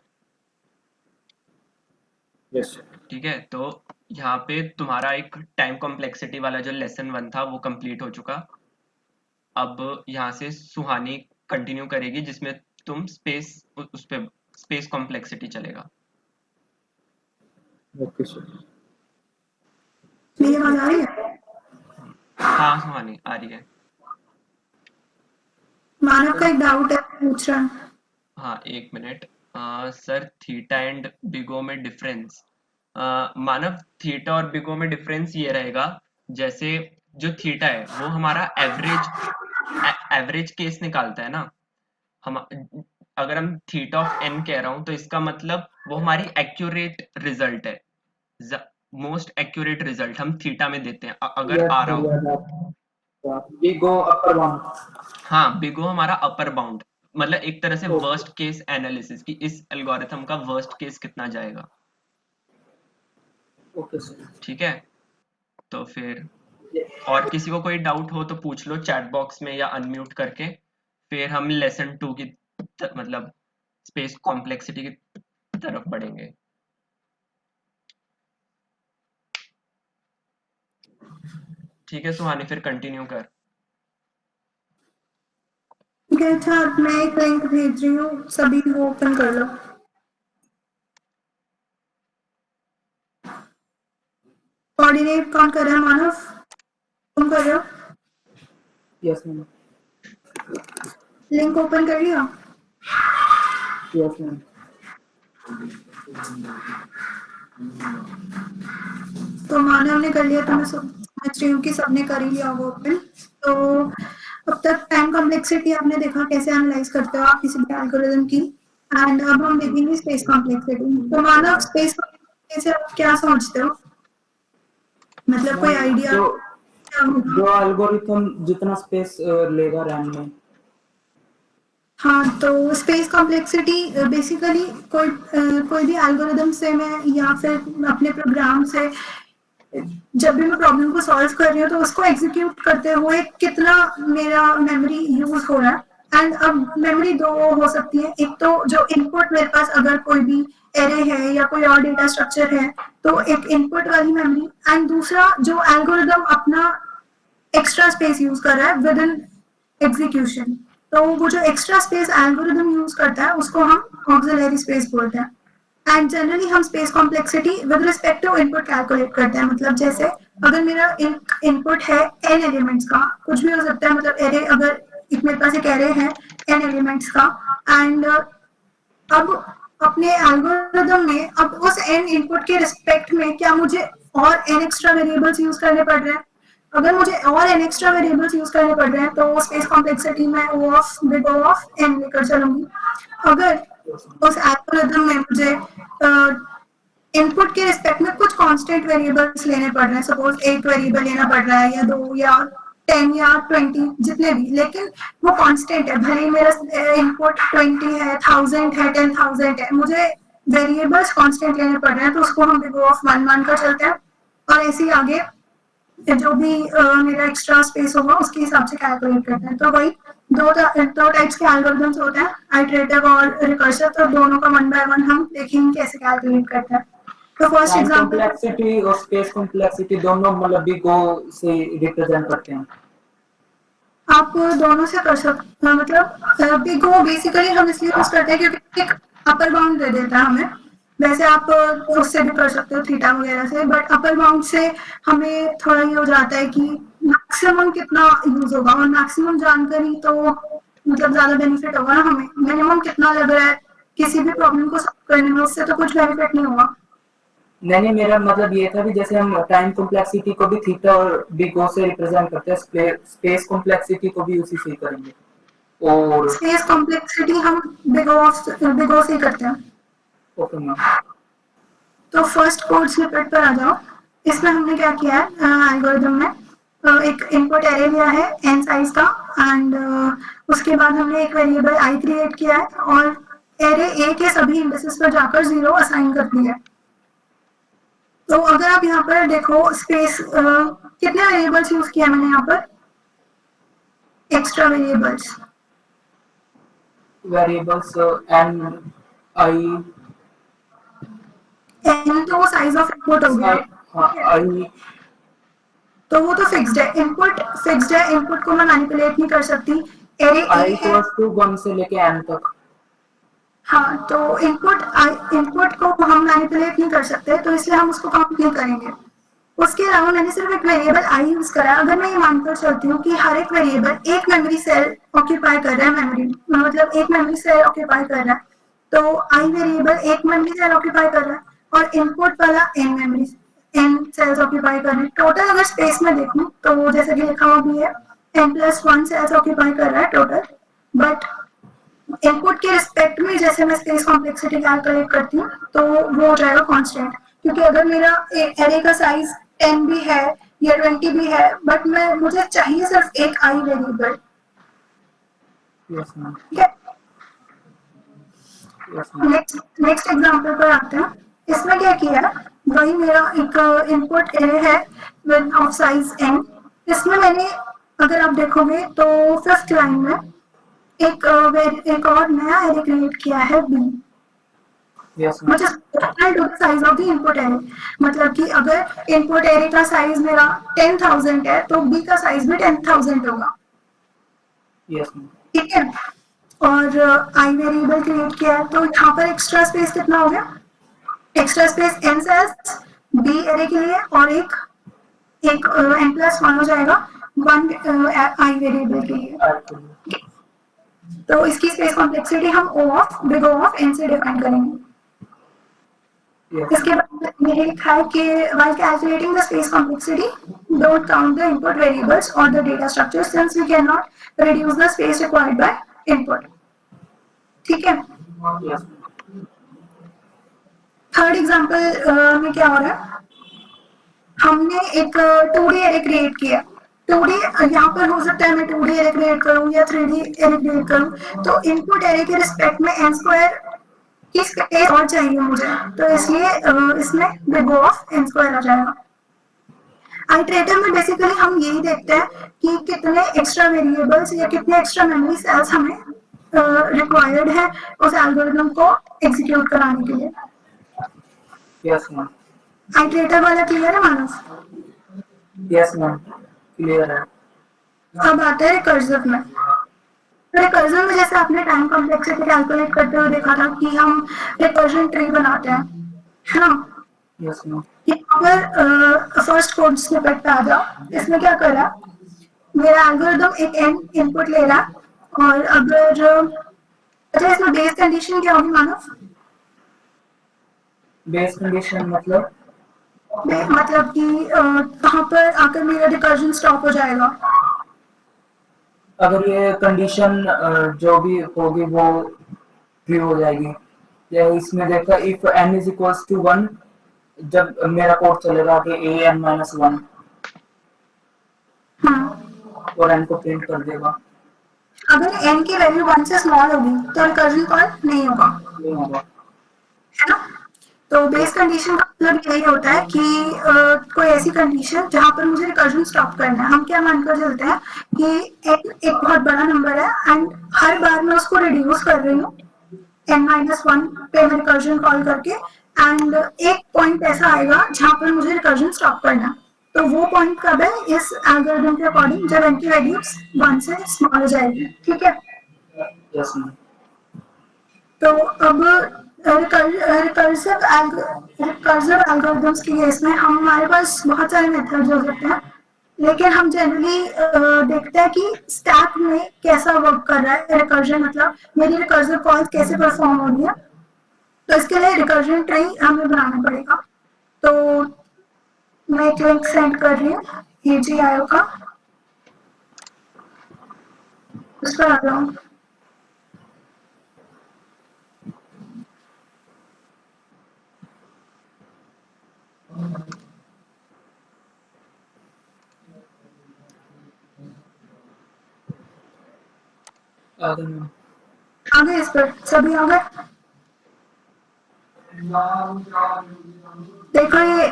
यस सर।
ठीक है। तो यहाँ पे तुम्हारा एक टाइम कॉम्प्लेक्सिटी वाला जो लेसन 1 था वो कंप्लीट हो चुका। अब यहाँ से सुहानी कंटिन्यू करेगी, जिसमें तुम स्पेस, उस पे स्पेस कॉम्प्लेक्सिटी चलेगा।
Okay sir.
मेरी आवाज आ रही है?
हाँ सुहानी आ रही है।
मानव का एक डाउट है, पूछ रहा है।
हाँ एक मिनट। सर थीटा एंड बिगो में डिफरेंस, मानव थीटा और बिगो में डिफरेंस ये रहेगा, जैसे जो थीटा है वो हमारा एवरेज केस निकालता है ना। हम अगर हम थीटा ऑफ n कह रहा हूं तो इसका मतलब वो हमारी एक्यूरेट रिजल्ट है, मोस्ट एक्यूरेट रिजल्ट हम थीटा में देते हैं अगर आ रहा हो।
We go upper one.
हाँ बिगो हमारा अपर बाउंड, मतलब एक तरह से
ओके
वर्स्ट केस एनालिसिस, कि इस एल्गोरिथम का वर्स्ट केस कितना जाएगा,
ओके सर।
ठीक है। तो फिर और किसी को कोई डाउट हो तो पूछ लो चैट बॉक्स में या अनम्यूट करके, फिर हम लेसन 2 की मतलब स्पेस कॉम्प्लेक्सिटी की तरफ बढ़ेंगे। ठीक है सुहानी, फिर कंटिन्यू कर।
ठीक है, अच्छा मैं एक लिंक भेज रही हूँ, सभी वो ओपन कर लो। कोऑर्डिनेट कौन कर रहा है? मानव, तुम कर रहे हो?
Yes ma'am.
लिंक ओपन कर लिया?
Yes ma'am.
तो मानव ने कर लिया, तो मैं समझ रही हूँ कि सबने कर ही लिया होगा ओपन। तो अब तक टाइम कॉम्प्लेक्सिटी आपने देखा कैसे एनालाइज करते हो आप किसी भी एल्गोरिथम की, एंड अब हम देखेंगे स्पेस कॉम्प्लेक्सिटी। तो मानव, स्पेस कॉम्प्लेक्सिटी से आप क्या समझते हो? मतलब कोई आइडिया
जो
क्या होगा?
जो एल्गोरिथम जितना स्पेस लेगा रैम में।
हाँ, तो स्पेस कॉम्प्लेक्सिटी बेसिकली कोई भी एल्गोरिदम से मैं या फिर अपने प्रोग्राम से जब भी मैं प्रॉब्लम को सॉल्व कर रही हूँ तो उसको एग्जीक्यूट करते हुए कितना मेरा मेमोरी यूज हो रहा है। एंड अब मेमोरी दो हो सकती है, एक तो जो इनपुट मेरे पास अगर कोई भी एरे है या कोई और डेटा स्ट्रक्चर है तो एक इनपुट वाली मेमोरी, एंड दूसरा जो एल्गोरिदम अपना एक्स्ट्रा स्पेस यूज कर रहा है विद इन एग्जीक्यूशन। तो वो जो एक्स्ट्रा स्पेस एल्गोरिदम यूज करता है उसको हम ऑक्सिलरी स्पेस बोलते हैं। एंड जनरली हम space complexity with respect to input calculate करते हैं। मतलब जैसे अगर मेरा इनपुट है n एलिमेंट्स का, कुछ भी हो सकता है, मतलब एरे, अगर एक मेरे पास एक एरे है n एलिमेंट्स का, एंड अब अपने एल्गोरिदम में अब उस n इनपुट के रिस्पेक्ट में क्या मुझे और n एक्स्ट्रा वेरिएबल्स यूज करने पड़ रहे हैं? अगर मुझे और n एक्स्ट्रा वेरिएबल्स यूज करने पड़ रहे हैं तो स्पेस कॉम्प्लेक्सिटी में O of big O of n लेकर चलूंगी। अगर उस एल्गोरिदम में मुझे इनपुट के रिस्पेक्ट में कुछ कांस्टेंट वेरिएबल्स लेने पड़ रहे हैं, सपोज एक वेरिएबल लेना पड़ रहा है या दो या 10 या 20 जितने भी, लेकिन वो कांस्टेंट है, भले ही मेरा इनपुट 20 है, 1000 है, 10,000 है, मुझे वेरिएबल्स कांस्टेंट लेने पड़ रहे हैं तो उसको हम बिग O ऑफ 1 मानकर चलते हैं। और ऐसे ही आगे जो भी मेरा एक्स्ट्रा स्पेस होगा उसके हिसाब से कैलकुलेट करते हैं। तो वही दो टाइप्स के एल्गोरिथम्स होते हैं, आइटरेटिव और रिकर्सिव। तो दोनों का वन बाय वन हम देखेंगे कैसे कैलकुलेट करते हैं। तो फर्स्ट
टाइम
एग्जांपल
कॉम्प्लेक्सिटी और स्पेस कॉम्प्लेक्सिटी दोनों मतलब बिग ओ से रिप्रेजेंट करते हैं।
आप दोनों से कर सकते हैं, मतलब बिग ओ बेसिकली हम इसलिए यूज करते हैं क्योंकि एक अपर बाउंड दे देता है हमें। वैसे आप उससे भी कर सकते हो थीटा वगैरह से, बट अपर बाउंड से हमें थोड़ा ये हो जाता है कि मैक्सिमम कितना यूज होगा, और मैक्सिमम जानकर ही तो मतलब ज्यादा बेनिफिट होगा ना हमें। मिनिमम कितना लग रहा है किसी भी प्रॉब्लम को सॉल्व करने में, उससे तो कुछ बेनिफिट नहीं होगा।
नहीं, मेरा मतलब ये था कि जैसे हम टाइम कॉम्प्लेक्सिटी को भी थीटा और बिग ओ से रिप्रेजेंट करते हैं, स्पेस कॉम्प्लेक्सिटी को भी उसी से ही करेंगे। और
स्पेस कॉम्प्लेक्सिटी हम बिग ओ से ही करते हैं।
Okay ma'am.
तो फर्स्ट कोड स्निपेट पर आ जाओ। इसमें हमने क्या किया है एल्गोरिथम में, एक इनपुट एरे लिया है n साइज का, एंड उसके बाद हमने एक वेरिएबल i क्रिएट किया है और एरे a के सभी इंडेक्सेस पर जाकर 0 असाइन कर दिया है। तो अगर आप यहाँ पर देखो स्पेस कितने वेरिएबल्स यूज किया मैंने यहाँ पर, extra variables
n i
n तो साइज ऑफ इनपुट हो गया,
i
तो वो तो फिक्स्ड है, इनपुट फिक्स्ड है, इनपुट को मैं मैनिपुलेट नहीं कर सकती। एरे
i
a है,
इक्वल्स टू 1 से लेके n तक।
हाँ, तो इनपुट को हम मैनिपुलेट नहीं कर सकते, तो इसलिए हम उसको काउंट नहीं करेंगे। उसके अलावा मैंने सिर्फ एक वेरिएबल i यूज करा है। अगर मैं ये मानकर चलती हूँ कि हर एक वेरिएबल एक मेमोरी सेल ऑक्यूपाई कर रहा है, मेमोरी मतलब एक मेमोरी सेल ऑक्यूपाई कर रहा है, तो i वेरिएबल एक मेमोरी सेल ऑक्यूपाई कर रहा है और इनपुट वाला n सेल्स ऑक्यूपाई कर रहे हैं। टोटल अगर स्पेस में देखूं तो जैसे कि लिखा हुआ भी है n+1 सेल्स ऑक्यूपाई कर रहा है टोटल, बट इनपुट के रिस्पेक्ट में जैसे मैं स्पेस कॉम्प्लेक्सिटी कैलकुलेट करती हूँ तो वो हो जाएगा कांस्टेंट, क्योंकि अगर मेरा एरे का साइज 10 भी है या 20 भी है, बट मुझे चाहिए सिर्फ एक i वेरिएबल।
Yes ma'am.
ठीक है,
यस मैम।
नेक्स्ट एग्जांपल पर आते हैं। इसमें क्या किया है, वही मेरा एक इनपुट एरे है विद ऑफ साइज n। इसमें मैंने अगर आप देखोगे तो फिफ्थ लाइन में एक और नया एरे क्रिएट किया है b,
yes ma'am.
which is proportional to the size of the input array। मतलब कि अगर इनपुट एरे का साइज मेरा 10,000 है तो b का साइज भी 10,000 होगा।
Yes ma'am.
ठीक है, और i वेरिएबल क्रिएट किया है, तो यहाँ पर एक्स्ट्रा स्पेस कितना हो गया, extra space n cells b array के लिए और एक n+1 हो जाएगा 1 i वेरिएबल के लिए। तो इसकी स्पेस कॉम्प्लेक्सिटी हम बिग O ऑफ n से डिफाइन करेंगे। इसके बाद मैंने लिखा है कि while calculating the space complexity, don't count the input variables or the data structure since we cannot reduce the space required by input। ठीक है,
यस।
थर्ड एग्जांपल में क्या हो रहा है, हमने एक 2D एरे क्रिएट किया। 2D यहाँ पर हो सकता है मैं 2D एरे क्रिएट करूँ या 3D एरे क्रिएट करूँ, तो इनपुट एरे के रिस्पेक्ट में n² की स्पेस और चाहिए मुझे, तो इसलिए इसमें बिग O ऑफ n² आ जाएगा। आइटरेटिव में बेसिकली हम यही देखते हैं कि कितने एक्स्ट्रा वेरिएबल्स या कितने एक्स्ट्रा मेमोरी सेल्स हमें रिक्वायर्ड है उस एल्गोरिथम को एग्जीक्यूट कराने के लिए।
Yes ma'am.
आइटरेटिव वाला क्लियर है मानस?
यस मैम, क्लियर है।
अब आता है रिकर्सिव में। रिकर्जन में जैसे आपने टाइम कॉम्प्लेक्सिटी कैलकुलेट करते हुए देखा था कि हम रिकर्जन ट्री बनाते हैं, है ना?
Yes ma'am.
यहाँ पर फर्स्ट कोड स्निपेट पे आ जाओ। इसमें क्या कर रहा है, मेरा एल्गोरिथम एक n इनपुट ले रहा है और अगर अच्छा इसमें बेस कंडीशन क्या होगी मानव?
बेस कंडीशन मतलब
मतलब कि कहाँ पर आकर मेरा रिकर्जन स्टॉप हो जाएगा।
अगर ये कंडीशन जो भी होगी वो ट्रू हो जाएगी। या इसमें देखा if n is equals to 1, जब मेरा कोड चलेगा कि an-1 और n को प्रिंट कर देगा।
अगर n की वैल्यू 1 से स्मॉल होगी तो रिकर्जन कॉल नहीं होगा,
नहीं होगा।
है ना? तो बेस कंडीशन का मतलब यही होता है कि कोई ऐसी कंडीशन जहां पर मुझे रिकर्जन स्टॉप करना है। हम क्या मानकर चलते हैं कि n एक बहुत बड़ा नंबर है एंड हर बार मैं उसको रिड्यूस कर रही हूँ n-1 पे मैं रिकर्जन कॉल करके एंड एक पॉइंट ऐसा आएगा जहां पर मुझे रिकर्जन स्टॉप करना है। तो वो पॉइंट कब है इस एल्गोरिथम के अकॉर्डिंग, जब n की वैल्यूज 1 से स्मॉल हो जाएगी, ठीक है।
Yes ma'am.
तो अब रिकर्सिव एल्गोरिथम्स के केस में हमारे पास बहुत सारे मेथड्स हो सकते हैं, लेकिन हम जनरली देखते हैं कि स्टैक में कैसा वर्क कर रहा है रिकर्जन, मतलब मेरी रिकर्सिव कॉल कैसे परफॉर्म हो रही है। तो इसके लिए रिकर्जन ट्री हमें बनाना पड़ेगा। तो मैं एक लिंक सेंड कर रही हूँ AGIO का, उस पर आ जाऊँ।
आ गए मैम।
आ गए, इस पर सभी आ गए। देखो ये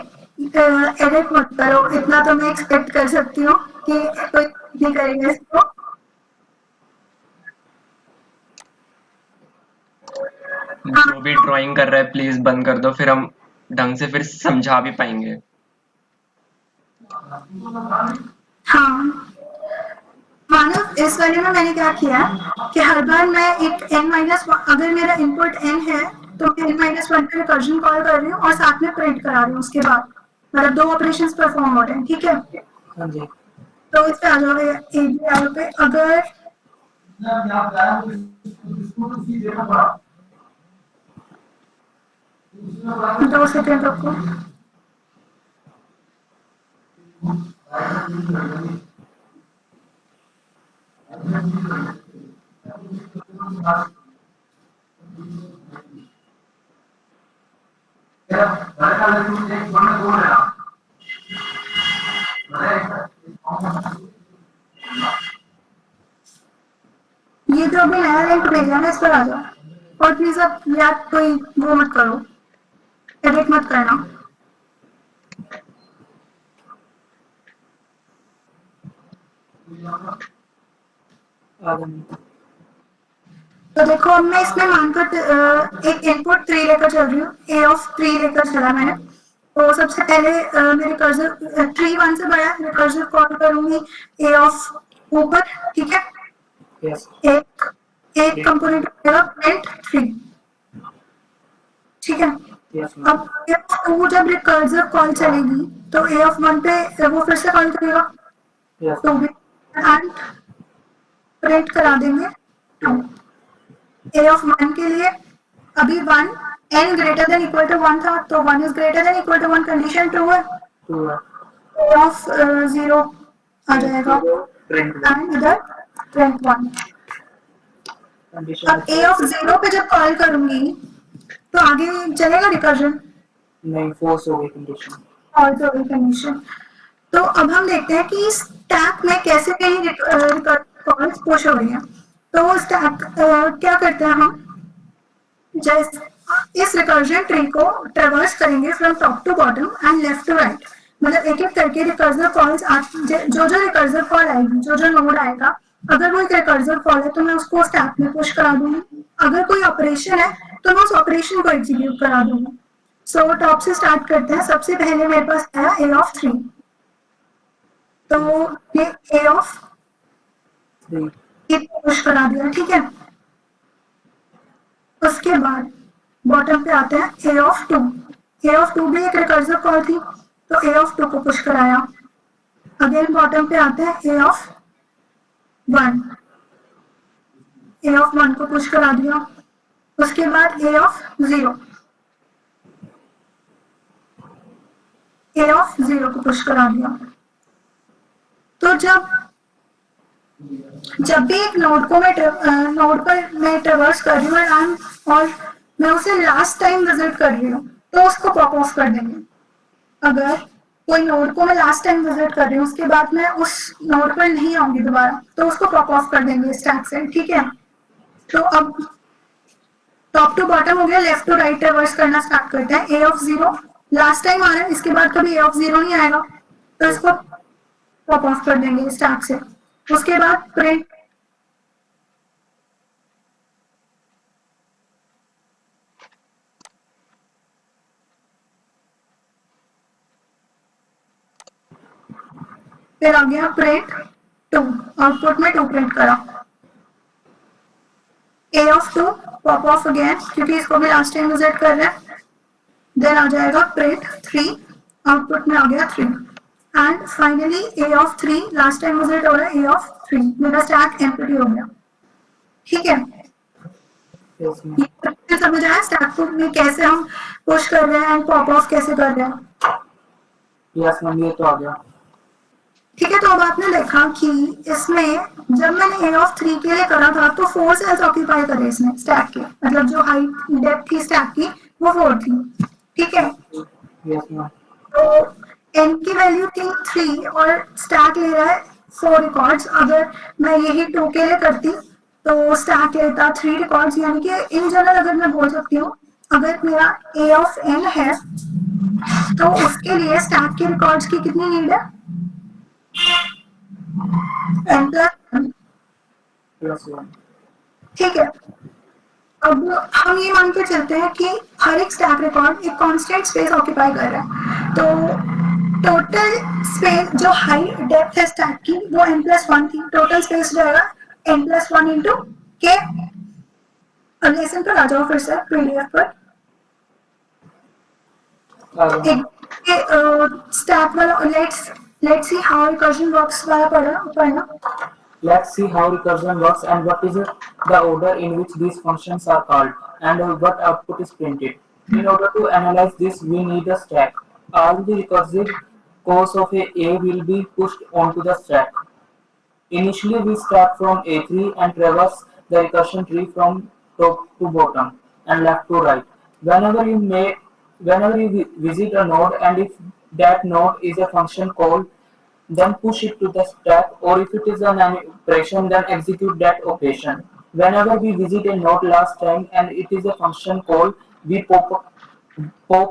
एडिट मत करो, इतना तो मैं एक्सपेक्ट कर सकती हूँ कि कोई नहीं करेगा इसको।
जो भी ड्राइंग कर रहा है प्लीज बंद कर दो, फिर हम ढंग से फिर समझा भी पाएंगे।
हाँ, मानव इस वाले में मैंने क्या किया कि हर बार मैं एक n-1, अगर मेरा इनपुट n है तो मैं n-1 पे रिकर्जन कॉल कर रही हूँ और साथ में प्रिंट करा रही हूँ उसके बाद, मतलब 2 ऑपरेशंस परफॉर्म हो रहे हैं, ठीक है।
हाँ जी।
तो इस पे आ जाओगे AGIO पे, अगर 2 सेकेंड रुको। ये जो अभी नया लिंक भेजा ना, इस पर आ जाओ और प्लीज अब याद कोई वो मत करो, एडिट मत करना।
आ गए मैम।
तो देखो अब मैं इसमें मानकर एक इनपुट 3 लेकर चल रही हूँ, A of 3 लेकर चला मैंने। तो सबसे पहले मेरे कर्सर 3 1 से बड़ा है, मैं कर्सर कॉल करूंगी A of ऊपर, ठीक है।
यस।
एक एक कंपोनेंट आएगा प्रिंट 3, ठीक है।
Yes ma'am.
अब A of 2 जब रिकर्सर कॉल चलेगी तो A of 1 पे वो फिर से कॉल करेगा,
यस
तो
मैम।
भी एंड प्रिंट करा देंगे 2। A of 1 के लिए अभी 1 n greater than equal to 1 था, तो 1 is greater than equal to 1 condition true है।
2 है।
A of 0 आ जाएगा
प्रिंट
एंड इधर प्रिंट 1।
कंडीशन
अब A of 0 पे जब कॉल करूंगी तो आगे चलेगा रिकर्जन,
नहीं, फोर्स हो गई कंडीशन।
फॉल्स हो गई कंडीशन। तो अब हम देखते हैं कि स्टैक में कैसे कहीं कॉल्स पुश हो रही है। तो स्टैक क्या करते हैं हम, जैसे इस रिकर्जन ट्री को ट्रेवर्स करेंगे from top to bottom and left to right, मतलब एक एक करके रिकर्जर कॉल्स, जो रिकर्जर कॉल आएगी, जो नोड आएगा, अगर वो एक रिकर्जर कॉल है तो मैं उसको स्टैक में पुश करा दूंगी। अगर कोई ऑपरेशन है तो मैं उस ऑपरेशन को एग्जीक्यूट करा दूंगी। सो टॉप से स्टार्ट करते हैं। सबसे पहले मेरे पास आया A of 3, तो ये A of
3।
को पुश करा दिया, ठीक है। उसके बाद बॉटम पे आते हैं A of 2। A of 2 भी एक रिकर्सिव कॉल थी, तो A of 2 को पुश कराया। अगेन बॉटम पे आते हैं A of 1। A of 1 को पुश करा दिया। उसके बाद A of 0, A of 0 को पुश करा दिया। तो जब भी एक नोड को नोड पर मैं ट्रेवर्स कर रही हूँ और मैं उसे लास्ट टाइम विजिट कर रही हूँ तो उसको पॉप ऑफ कर देंगे। अगर कोई नोड को मैं लास्ट टाइम विजिट कर रही हूँ उसके बाद मैं उस नोड पर नहीं आऊंगी दोबारा, तो उसको पॉप ऑफ कर देंगे स्टैक से, ठीक है। तो अब टॉप टू बॉटम हो गया, लेफ्ट टू राइट ट्रेवर्स करना स्टार्ट करते हैं। A of 0 लास्ट टाइम आ रहा है, इसके बाद कभी A of 0 नहीं आएगा, तो इसको पॉप ऑफ कर देंगे स्टैक से। उसके बाद प्रिंट फिर आ गया प्रिंट 2, आउटपुट में 2 प्रिंट करा, a of 2 pop of again क्योंकि इसको भी लास्ट टाइम विजिट कर रहे हैं, देन आ जाएगा प्रिंट 3, आउटपुट में आ गया 3, and finally a of 3 last time visit हो रहा है, a of 3, मेरा स्टैक एम्प्टी हो गया। ठीक है,
यस मैम।
ये समझ आया स्टैक में कैसे हम पुश कर रहे हैं एंड पॉप ऑफ कैसे कर रहे हैं।
यस मैम, ये तो आ गया।
ठीक है, तो अब आपने देखा कि इसमें जब मैंने ए ऑफ 3 के लिए करा था तो 4 सेल्स ऑक्यूपाई करे इसमें स्टैक के, मतलब जो हाइट डेप्थ थी स्टैक की वो 4 थी। ठीक है,
यस मैम।
तो n की वैल्यू थी 3 और स्टैक ले रहा है 4 रिकॉर्ड्स। अगर मैं यही 2 के लिए करती तो स्टैक लेता 3 रिकॉर्ड्स, यानी कि इन जनरल अगर मैं बोल सकती हूँ अगर मेरा a ऑफ n है तो उसके लिए स्टैक के रिकॉर्ड्स की कितनी नीड है, n प्लस।
Yes ma'am.
ठीक है, अब हम ये मान के चलते हैं कि हर एक स्टैक रिकॉर्ड एक कांस्टेंट स्पेस ऑक्यूपाई कर रहा है, तो टोटल स्पेस जो हाई डेप्थ है स्टैक की वो n+1 थी, टोटल स्पेस जाएगा n+1 इंटू के। अब लेसन पर आ जाओ फिर से पीडीएफ पर, एक स्टैक वाला let's see how recursion works वाला पढ़ना।
Let's see how recursion works and what is the order in which these functions are called and what output is printed. In order to analyze this, we need a stack. All the recursive cores of A will be pushed onto the stack. Initially, we start from A3 and traverse the recursion tree from top to bottom and left to right. Whenever you visit a node and if that node is a function call, then push it to the stack, or if it is an operation, then execute that operation. Whenever we visit a node last time and it is a function call, we pop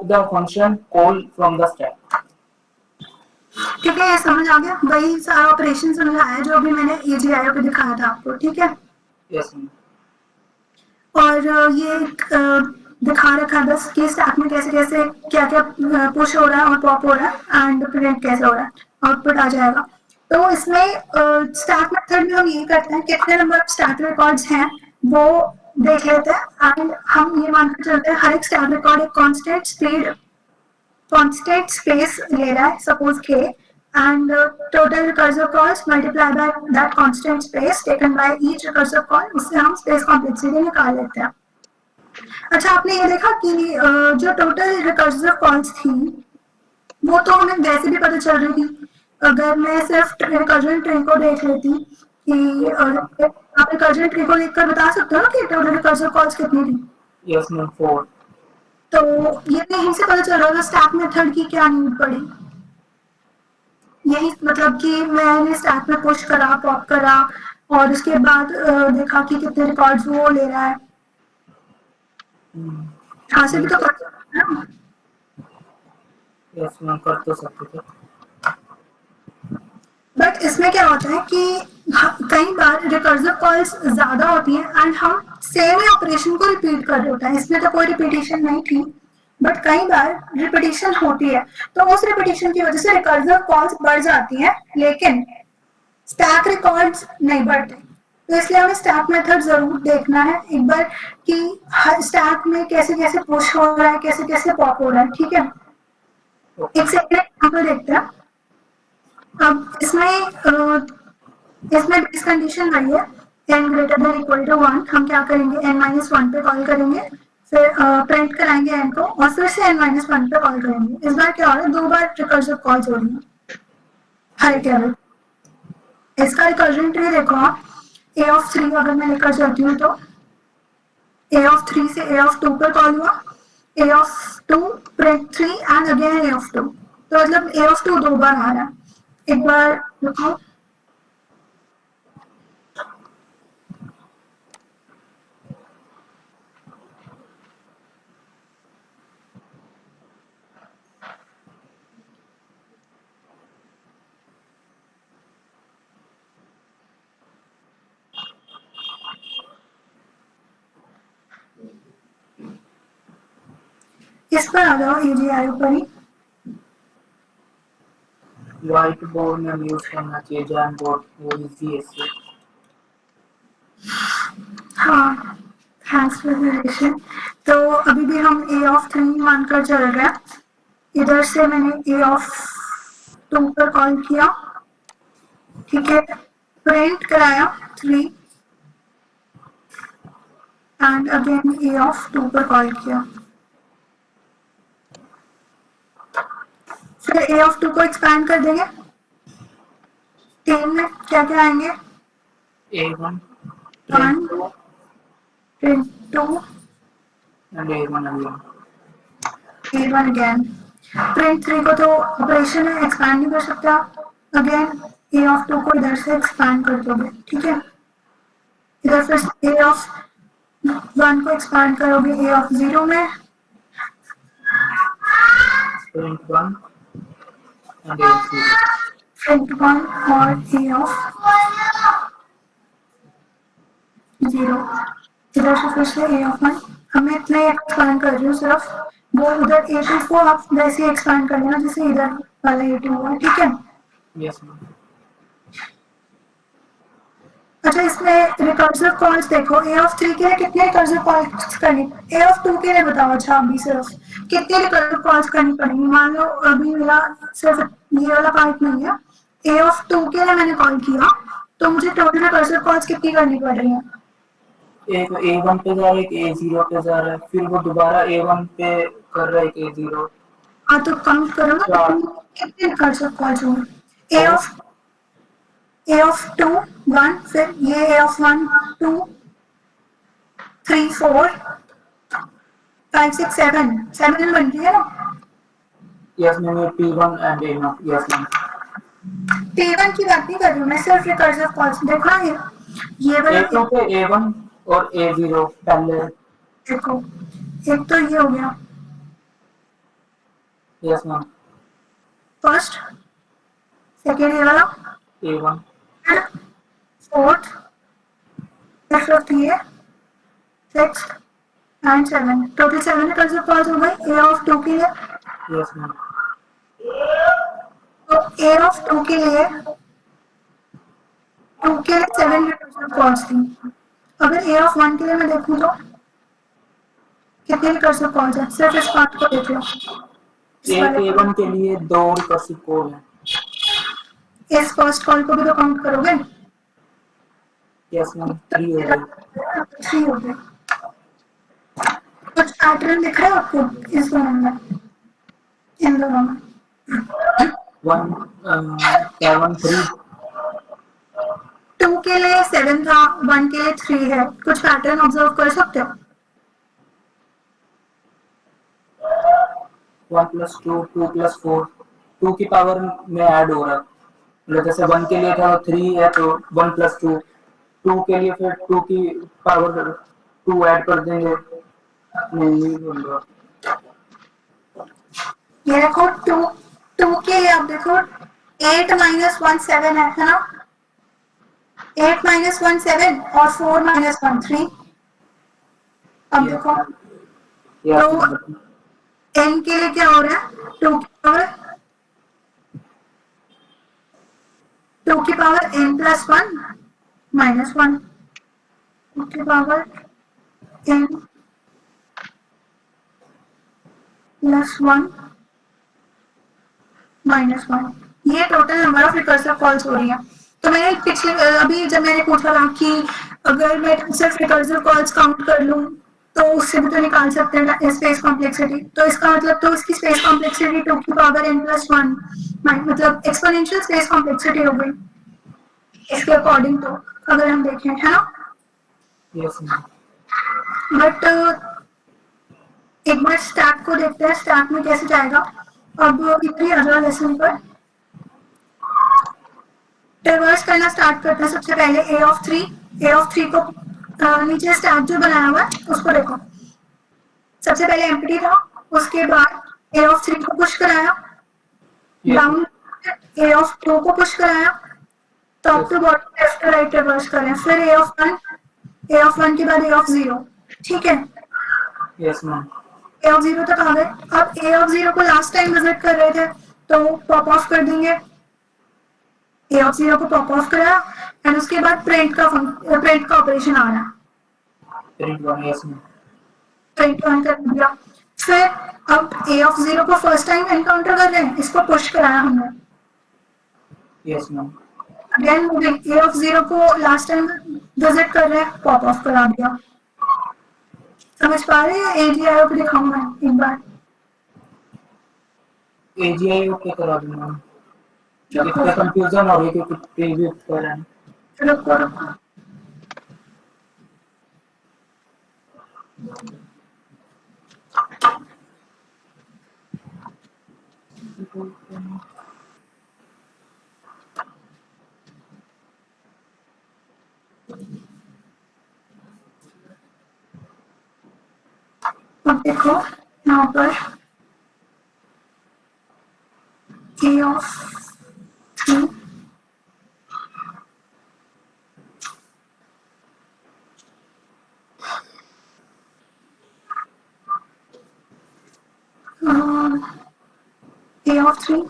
the function call from the stack.
ठीक है, ये समझ आ गया, वही सारा operation समझ आया जो अभी मैंने AGIO पे दिखाया था आपको। ठीक है,
Yes, ma'am.
और ये दिखा रखा है बस कि स्टैक में कैसे कैसे क्या क्या पुश हो रहा है और पॉप हो रहा है एंड प्रिंट कैसे हो रहा है, आउटपुट आ जाएगा। तो इसमें स्टैक मेथड में हम ये करते हैं कितने नंबर ऑफ स्टैक रिकॉर्ड्स हैं वो देख लेते हैं एंड हम ये मानकर चलते हैं हर एक स्टैक रिकॉर्ड एक कांस्टेंट स्पेस ले रहा है, suppose k, and total recursive calls multiplied by that constant space taken by each recursive call, उससे हम स्पेस कॉम्प्लेक्सिटी निकाल लेते हैं। अच्छा, आपने ये देखा कि जो टोटल रिकर्सिव कॉल्स थी वो तो हमें वैसे भी पता चल रही थी। अगर मैं सिर्फ रिकर्जन ट्री को देख लेती कि आप रिकर्जन ट्री को देखकर बता सकते हो ना कि टोटल रिकर्सिव कॉल्स कितनी थी।
Yes, ma'am. 4.
तो ये यहीं से पता चल रहा था स्टैक मेथड की क्या नीड पड़ी। यही मतलब कि मैंने स्टैक में पुश करा, पॉप करा और उसके बाद देखा कि कितने रिकॉर्ड्स वो ले रहा है। यहाँ से भी तो कर सकते हैं ना।
Yes, ma'am. कर तो सकते थे।
बट इसमें क्या होता है कि कई बार रिकर्सिव कॉल्स ज्यादा होती हैं एंड हम सेम ही ऑपरेशन को रिपीट कर रहे होते हैं। इसमें तो कोई रिपीटेशन नहीं थी, बट कई बार रिपीटेशन होती है, तो उस रिपीटेशन की वजह से रिकर्सिव कॉल्स बढ़ जाती हैं लेकिन स्टैक रिकॉर्ड्स नहीं बढ़ते। तो इसलिए हमें स्टैक मेथड जरूर देखना है एक बार कि हर स्टैक में कैसे कैसे पुश हो रहा है, कैसे कैसे पॉप हो रहा है। ठीक है, एक सेकंड एग्जांपल देखते हैं। अब इसमें बेस कंडीशन वही है n greater than equal to 1। हम क्या करेंगे, n-1 पे कॉल करेंगे, फिर प्रिंट कराएंगे n को और फिर से n-1 पे कॉल करेंगे। इस बार क्या हो रहा है, 2 बार रिकर्सिव कॉल्स हो रही है हर एक लेवल। इसका रिकर्जन ट्री देखो आप, a of 3 अगर मैं लेकर चलती हूँ तो a of 3 से a of 2 पर कॉल हुआ, a of 2 print 3 and again a of 2, तो मतलब a of 2 2 बार आ रहा है। एक बार देखो, इस पर आ जाओ AGIO पर ही।
व्हाइट बोर्ड में यूज करना चाहिए जैम बोर्ड, वो इजी है इससे।
हाँ, थैंक्स फॉर सजेशन। तो अभी भी हम ए ऑफ 3 मानकर चल रहे हैं। इधर से मैंने ए ऑफ 2 पर कॉल किया, ठीक है, प्रिंट कराया 3 एंड अगेन ए ऑफ 2 पर कॉल किया। फिर ए ऑफ 2 को एक्सपैंड कर देंगे। 3 में क्या क्या आएंगे?
A1
1
2
print 2
and A1 again.
A1 again. Print 3 को तो ऑपरेशन है, एक्सपैंड नहीं कर सकता। अगेन ए ऑफ 2 को इधर से एक्सपैंड कर दोगे, ठीक है। इधर फिर ए ऑफ 1 को एक्सपैंड करोगे ए ऑफ 0 में,
प्रिंट 1 एंड A0।
प्रिंट 1 और ए ऑफ 0। इधर से फिर से ए ऑफ 1। अब मैं इतना एक्सपैंड कर रही हूँ सिर्फ, वो उधर A2 को आप वैसे ही एक्सपैंड कर लेना जैसे इधर वाला A2 हुआ, ठीक है।
Yes ma'am.
अच्छा, इसमें रिकर्सिव कॉल्स देखो, ए ऑफ 3 के लिए कितने रिकर्सिव कॉल्स करनी, ए ऑफ 2 के लिए बताओ। अच्छा, अभी सिर्फ कितने रिकर्सिव कॉल्स करनी पड़ेंगी? मान लो अभी मेरा सिर्फ ये वाला पार्ट नहीं है, ए ऑफ 2 के लिए मैंने कॉल किया, तो मुझे टोटल रिकर्सिव कॉल्स कितनी करनी पड़ रही है?
एक A1 पे जा रहा है, एक A0 पे जा रहा है, फिर वो दोबारा A1 पे कर रहा है, एक A0।
हाँ, तो काउंट करो ना कितने रिकर्सिव कॉल्स होंगे। ए ऑफ 2 1, फिर ये ए ऑफ 1 2 3 4 5 6 7 7 बन रही है ना।
यस मैम, ये P1 and A0। Yes ma'am.
P1 की बात नहीं कर रही हूँ मैं, सिर्फ रिकर्सिव कॉल्स देखना है। ये वाला
A2 पे A1 और A0 पहले।
देखो, एक तो ये हो गया
यस मैम।
फर्स्ट, सेकेंड ये वाला,
A1।
फोर्थ, फिफ्थ ये, six and 7, total 7 recursive calls हो गई ए ऑफ 2 के लिए।
Yes ma'am.
तो ए ऑफ 2 के लिए 7 रिकर्सिव कॉल्स थी। अगर ए ऑफ 1 के लिए मैं देखूँ तो कितने रिकर्सिव कॉल्स है? सिर्फ इस पार्ट को देख लो।
एक A1 के लिए 2 रिकर्सिव कॉल है।
इस फर्स्ट कॉल को भी तो काउंट करोगे?
यस मैम, 3 हो गए।
3 हो गए। कुछ पैटर्न दिख रहा है आपको इस दोनों में, इन दोनों में?
1 7 3।
2 के लिए 7 था, 1 के लिए 3 है। कुछ पैटर्न ऑब्जर्व कर सकते हो?
1 + 2 2 + 4, 2 की पावर में ऐड हो रहा है। मतलब जैसे 1 के लिए था 3 है तो 1 + 2, 2 के लिए फिर 2 की पावर 2 ऐड कर देंगे। नहीं बोल रहा।
ये देखो 2 के लिए आप देखो 8 - 1 7 है ना? 8 - 1 7 और 4 - 1 3। अब देखो तो n के लिए क्या हो रहा है? 2 की पावर n + 1 - 1, 2 की पावर n + 1 - 1। ये total number of recursive calls हो रही है। तो मैंने पिछले अभी जब मैंने पूछा था कि अगर मैं सिर्फ रिकर्सिव कॉल्स काउंट कर लूं तो उससे भी तो निकाल सकते हैं स्पेस कॉम्प्लेक्सिटी। तो इसका मतलब तो इसकी स्पेस कॉम्प्लेक्सिटी 2 की पावर n + 1 मतलब एक्सपोनेंशियल स्पेस कॉम्प्लेक्सिटी हो गई इसके अकॉर्डिंग, तो अगर हम देखें, है ना?
Yes ma'am.
बट एक बार स्टैक को देखते हैं, स्टैक में कैसे जाएगा। अब इतनी अगला लेसन पर रिवर्स करना स्टार्ट करते हैं। सबसे पहले ए ऑफ 3 को नीचे स्टैक जो बनाया हुआ है उसको देखो। सबसे पहले एम्प्टी था, उसके बाद ए ऑफ 3 को पुश कराया, डाउन ए ऑफ 2 को पुश कराया, top to bottom left to right reverse करें, फिर ए ऑफ 1 के बाद ए ऑफ 0, ठीक है।
Yes ma'am.
ए ऑफ 0 तक आ गए। अब ए ऑफ 0 को लास्ट टाइम विजिट कर रहे थे तो पॉप ऑफ कर देंगे ए ऑफ 0 को पॉप ऑफ कराया एंड उसके बाद प्रिंट का ऑपरेशन आ रहा है,
प्रिंट 1 यस मैम,
प्रिंट 1 कर दिया। फिर अब ए ऑफ 0 को फर्स्ट टाइम एनकाउंटर कर रहे हैं, इसको पुश कराया हमने,
yes ma'am,
again A of 0 को लास्ट टाइम विजिट कर रहे हैं, पॉप ऑफ करा दिया। समझ पा रहे हैं? एजीआईओ को दिखाऊंगा एक बार,
एजीआई ओके करा दूंगा मैम, इसका कंफ्यूजन हो रही है क्योंकि प्रीव्यू कर रहे हैं।
रुको रुको, अब देखो यहाँ पर ए of 3 A of 3,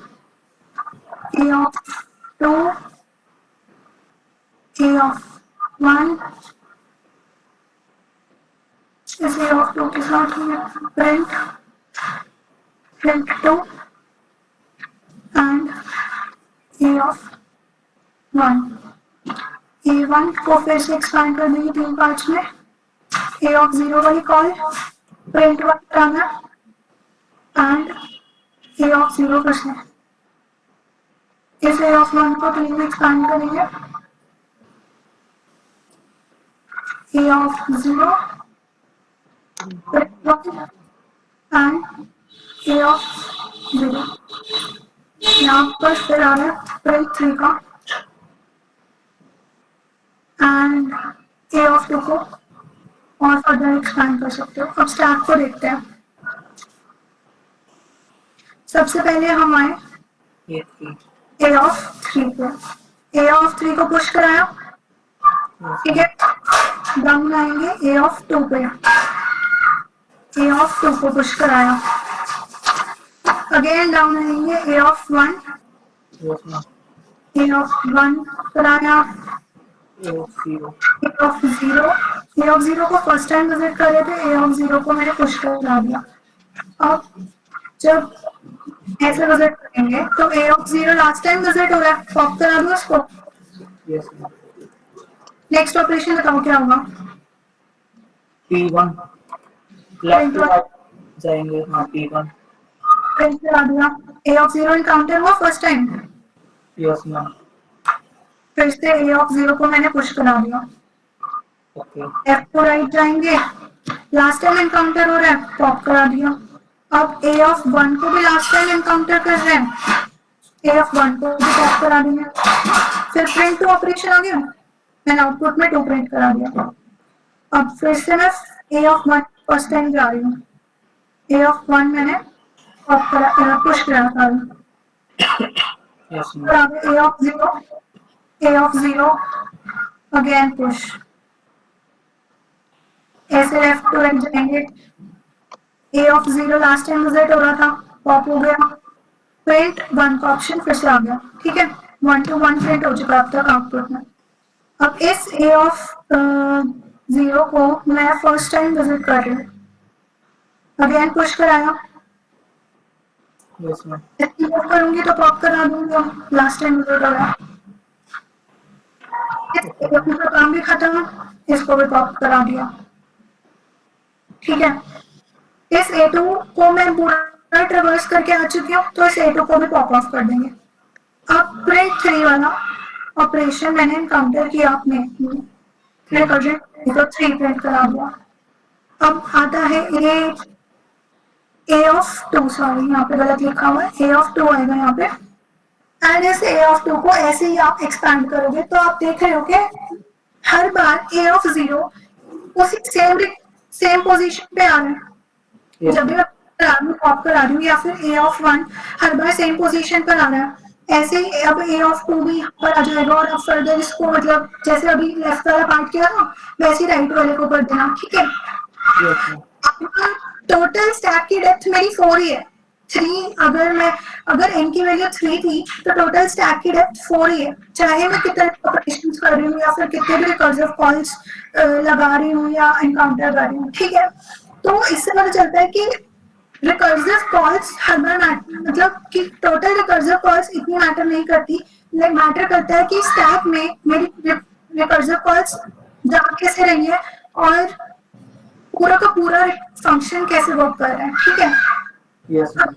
A of 2, A of 1, इस A of 2 के साथ में print 2 and A of 1. A1 को फिर से एक्सपांड कर देंगे 3 पार्ट्स में, A of 0 वाली कॉल, print 1 कराना and A of 0 फिर से, इस A of 1 को 3 में एक्सपांड करेंगे, A of 0 and A of 0. यहाँ पर फिर आ रहा है print 3 का and A of 2 को और फर्दर एक्सपांड कर सकते हो। अब स्टैक को देखते हैं। सबसे पहले हम आए A of 3 पे, A of 3 को पुश कराया, ठीक है, डाउन आएंगे A of 2 पे, A of 2 को पुश कराया, अगेन डाउन आएंगे A of 1, A of 1 कराया, A of 0 को फर्स्ट टाइम विजिट कर रहे थे, A of 0 को मैंने पुश करा दिया। अब जब ऐसे विजिट करेंगे तो A of 0 last time visit हो रहा है, पॉप करा दो उसको। नेक्स्ट ऑपरेशन बताओ क्या होगा?
P1 लेफ्ट टू राइट जाएंगे, हाँ P1
प्रिंट करा दिया, A of 0 एनकाउंटर हुआ फर्स्ट टाइम,
यस मैम,
फिर से A of 0 को मैंने पुश करा दिया,
ओके
लेफ्ट टू राइट जाएंगे, लास्ट टाइम एनकाउंटर हो रहा है, पॉप करा दिया। अब A of 1 को भी लास्ट टाइम एनकाउंटर कर रहे हैं, A of 1 को भी पॉप करा देंगे, फिर प्रिंट 2 ऑपरेशन आ गया, मैंने आउटपुट में 2 प्रिंट करा दिया। अब फिर से मैं A of 1 फर्स्ट टाइम जा रही हूँ, A of 1 मैंने पॉप करा, पुश करा था,
yes ma'am,
A of 0 again push, ऐसे लेफ्ट टू राइट जाएंगे, A of 0 last time visit हो रहा था, पॉप हो गया, प्रिंट 1 का ऑप्शन फिर से आ गया, ठीक है, 1 to 1 प्रिंट हो चुका अब तक आउटपुट में। अब इस A of 0 को मैं फर्स्ट टाइम विजिट कर रही हूँ, अगेन पुश कराया,
यस मैम,
इसको करूंगी तो पॉप करा दूंगा, लास्ट टाइम विजिट हो रहा है, इसका काम भी खत्म, इसको भी पॉप करा दिया, ठीक है। इस A2 को मैं पूरा ट्रेवर्स करके आ चुकी हूँ, तो इस A2 को भी पॉप ऑफ कर देंगे। अब प्रिंट 3 वाला ऑपरेशन मैंने एनकाउंटर किया आपने, तो 3 प्रिंट करा दिया। अब आता है A of 2, सॉरी यहाँ पे गलत लिखा हुआ है, A of 2 आएगा यहाँ पे, एंड इस A of 2 को ऐसे ही आप एक्सपैंड करोगे तो आप देख रहे हो कि हर बार A of 0 उसी सेम पोजीशन पे आ रहा है, जब भी मैं पॉप करा रही हूँ, या फिर A of 1 her bar same position पर आ रहा है, ऐसे ही अब A of 2 भी यहाँ पर आ जाएगा, और अब फर्दर इसको मतलब जैसे अभी लेफ्ट वाला पार्ट किया ना, वैसे ही राइट वाले को कर देना, ठीक है।
यस मैम,
टोटल स्टैक की डेप्थ मेरी 4 ही है, अगर n की वैल्यू 3 थी तो टोटल स्टैक की डेप्थ 4 ही है, चाहे मैं कितने ऑपरेशन कर रही हूँ या फिर कितने भी रिकर्सिव कॉल्स लगा रही हूँ या एनकाउंटर कर रही हूँ, ठीक है। तो इससे पता चलता है कि रिकर्सिव कॉल्स हर बार मतलब कि टोटल रिकर्सिव कॉल्स इतनी मैटर नहीं करती, मैटर करता है कि स्टैक में मेरी रिकर्सिव कॉल्स जा कैसे रही है और पूरा का पूरा फंक्शन कैसे वर्क कर रहा है, ठीक है।
Yes, ma'am.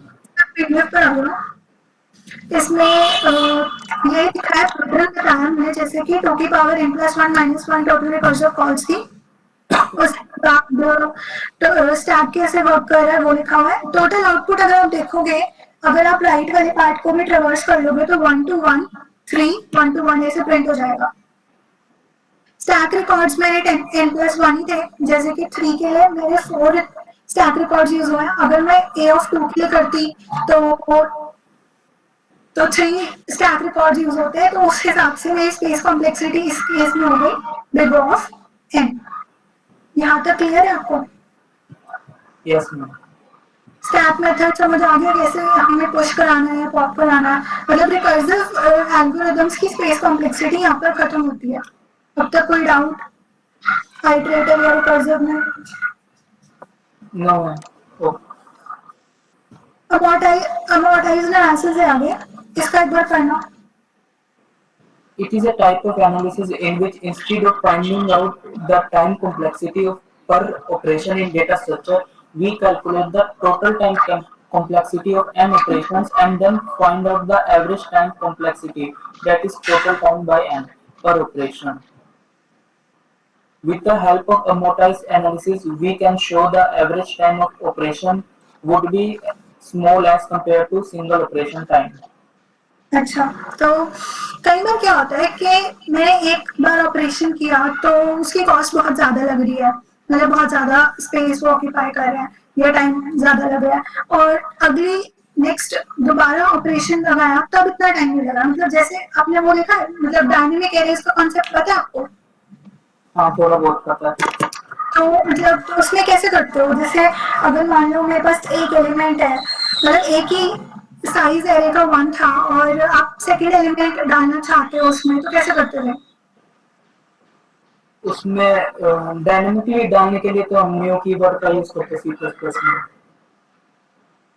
पीडीएफ पर आ गया, इसमें ये लिखा है टोटल बताया हमने, जैसे कि 2 की power n plus 1 minus 1 total recursive calls थी। उसके बाद स्टैक कैसे वर्क कर रहा है वो लिखा हुआ है। टोटल आउटपुट अगर आप देखोगे, अगर आप राइट वाले पार्ट को भी ट्रेवर्स कर लोगे तो 1 to 1 3 1 to 1 ऐसे प्रिंट हो जाएगा। स्टैक रिकॉर्ड्स मेरे n प्लस 1 ही थे, जैसे कि 3 के लिए मेरे 4 स्टैक रिकॉर्ड्स यूज हुए हैं। अगर मैं a ऑफ 2 के लिए करती तो 3 स्टैक रिकॉर्ड्स यूज होते हैं, तो उस हिसाब से मेरी स्पेस कॉम्प्लेक्सिटी इस केस में हो गई बिग ऑफ n। यहाँ तक क्लियर है आपको?
Yes, ma'am.
स्टैक मेथड समझ आ गया कैसे हमें पुश कराना है, पॉप कराना है, मतलब रिकर्सिव एल्गोरिथम्स की स्पेस कॉम्प्लेक्सिटी यहाँ पर खत्म होती है। अब तक कोई डाउट आइटरेटिव या रिकर्सिव में?
No, ma'am. Oh,
अमॉर्टाइज्ड एनालिसिस है आगे, इसका एक बार पढ़ना।
it is a type of analysis in which instead of finding out the time complexity of per operation in data structure, we calculate the total time complexity of n operations and then find out the average time complexity, that is total time by n per operation. With the help of amortized analysis, we can show the average time of operation would be small as compared to single operation time.
अच्छा, तो कई बार क्या होता है कि मैंने एक बार operation किया तो उसकी कॉस्ट बहुत ज्यादा लग रही है, मतलब बहुत ज्यादा स्पेस वो ऑक्यूपाई कर रहे हैं या टाइम ज्यादा लग रहा है, और अगली नेक्स्ट दोबारा ऑपरेशन लगाया तब इतना टाइम नहीं लगा। मतलब जैसे आपने वो देखा है, मतलब डायनेमिक एरेज का कॉन्सेप्ट पता है आपको?
हाँ, थोड़ा बहुत पता है।
तो मतलब तो उसमें कैसे करते हो, जैसे अगर मान लो मेरे पास एक एलिमेंट है, मतलब एक ही साइज एरे का 1 था और आप सेकेंड एलिमेंट डालना चाहते हो उसमें, तो कैसे करते थे?
उसमें डायनेमिकली डालने के लिए तो हम न्यू कीवर्ड का यूज करते हैं C++ में।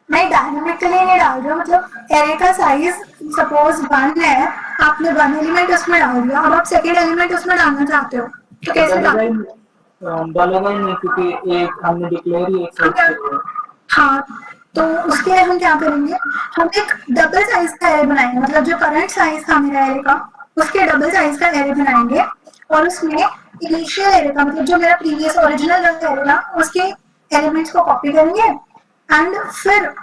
नहीं, डायनेमिकली नहीं डाल रहे हो, मतलब एरे का साइज सपोज 1 है, आपने 1 एलिमेंट उसमें डाल दिया, अब आप सेकेंड एलिमेंट उसमें डालना चाहते हो तो कैसे
डालेगा ही नहीं, क्योंकि एक हमने डिक्लेयर ही एक साइज किया है।
हाँ, तो उसके लिए हम क्या करेंगे, हम एक डबल साइज का एरे बनाएंगे, मतलब जो करंट साइज था मेरा एरे का उसके डबल साइज का एरे बनाएंगे, और उसमें इनिशियल एरे का, मतलब जो मेरा प्रीवियस ओरिजिनल एरे था उसके एलिमेंट्स को कॉपी करेंगे एंड फिर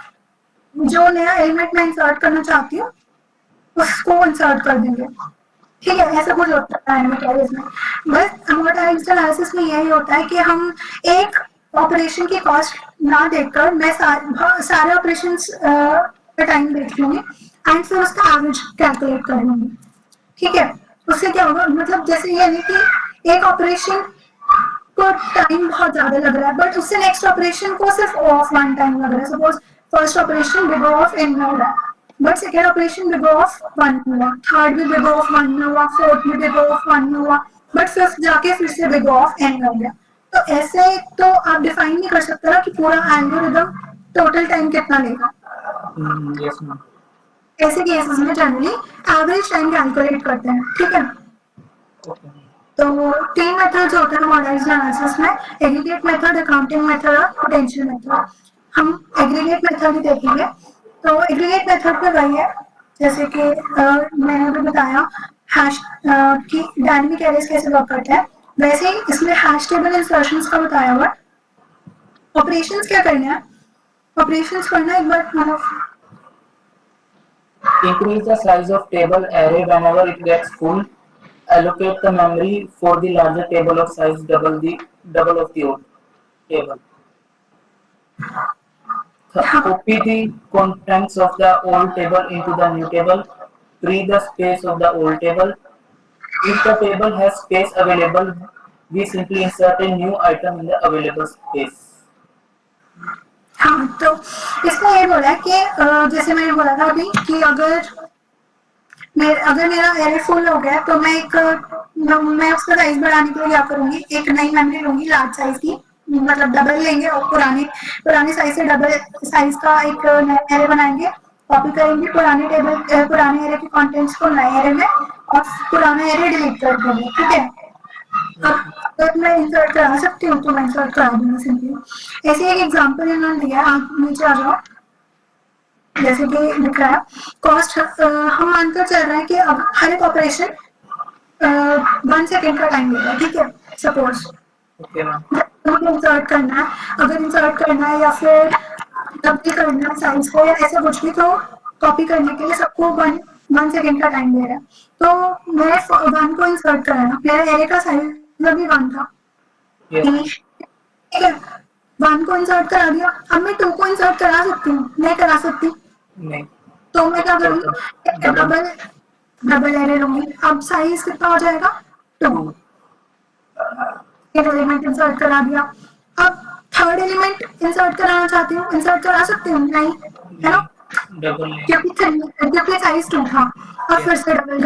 जो नया एलिमेंट मैं इंसर्ट करना चाहती हूँ उसको इंसर्ट कर देंगे, ठीक है। ऐसा कुछ होता है डायनेमिक में। बस अमोर्टाइज्ड एनालिसिस में यही होता है कि हम एक ऑपरेशन की कॉस्ट ना देखकर मैं सारे ऑपरेशन का टाइम देख लूंगी एंड फिर उसका एवरेज कैलकुलेट कर लूंगी, ठीक है। उससे क्या होगा, मतलब जैसे ये नहीं कि एक ऑपरेशन को टाइम बहुत ज्यादा लग रहा है बट उससे नेक्स्ट ऑपरेशन को सिर्फ ऑफ 1 टाइम लग रहा है। Suppose first operation big of n में हो रहा है but second operation big of 1 में हुआ, थर्ड भी बिग ऑफ 1 में हुआ, फोर्थ भी बिग ऑफ 1 में हुआ, बट फिफ्थ जाके फिर से बिग ऑफ n में हो गया। तो ऐसे तो आप डिफाइन नहीं कर सकते ना कि पूरा एल्गोरिदम टोटल टाइम कितना लेगा।
Yes ma'am.
ऐसे केसेस में जनरली एवरेज टाइम कैलकुलेट करते हैं, ठीक है। तो 3 मेथड्स होते हैं मॉडलाइज्ड एनालिसिस में, एग्रीगेट मेथड, अकाउंटिंग मेथड और पोटेंशियल मेथड। हम एग्रीगेट मेथड ही देखेंगे। तो एग्रीगेट मेथड में वही है जैसे कि मैंने अभी बताया हैश की डायनेमिक एरेज कैसे वर्क करते हैं, वैसे ही इसमें हैश टेबल इंसर्शंस का बताया हुआ। ऑपरेशंस क्या करने हैं, ऑपरेशंस करना एक बार मतलब
Increase the size of table array whenever it gets full. Allocate the memory for the larger table of size double of the old table. Copy the contents of the old table into the new table. Free the space of the old table. If the table has space available, we simply insert a new item in the available space.
हाँ, तो इसमें ये बोला है कि जैसे मैंने बोला था अभी कि अगर मेरा एरे फुल हो गया तो मैं उसका साइज बढ़ाने के लिए क्या करूंगी, एक नई मेमोरी लूंगी लार्ज साइज की, मतलब डबल लेंगे और पुराने साइज से डबल साइज का एक एरे बनाएंगे, कॉपी करेंगे पुराने एरे के कंटेंट्स को नए एरे में और पुराना एरे डिलीट कर देंगे, ठीक है। अब अगर मैं इंसर्ट करा सकती हूँ तो मैं इंसर्ट करा दूंगी सिंपली। ऐसे एक एग्जाम्पल इन्होंने दिया है, आप नीचे आ जाओ। जैसे कि दिख रहा है कॉस्ट, हम मानकर चल रहे हैं कि अब हर एक ऑपरेशन 1 सेकेंड का टाइम लेगा, ठीक है, सपोज।
Okay ma'am.
इंसर्ट करना है, अगर इंसर्ट करना है या फिर डबल करना है साइज को या ऐसा कुछ भी, तो कॉपी करने के लिए सबको वन वन सेकेंड का टाइम दे रहा है। तो मैं वन को इंसर्ट कराया, मेरा एरे का साइज अभी वन था, ठीक है, वन को इंसर्ट करा दिया। अब मैं टू को इंसर्ट करा सकती हूँ, नहीं करा सकती,
नहीं।
तो मैं क्या करूँगी, डबल डबल एरे लूंगी। अब साइज कितना हो जाएगा, 2। एक एलिमेंट इंसर्ट करा दिया। अब थर्ड एलिमेंट इंसर्ट कराना चाहती हूँ, इंसर्ट करा सकती हूँ, नहीं, है ना,
डबल
क्योंकि साइज 2 था। अब फिर से डबल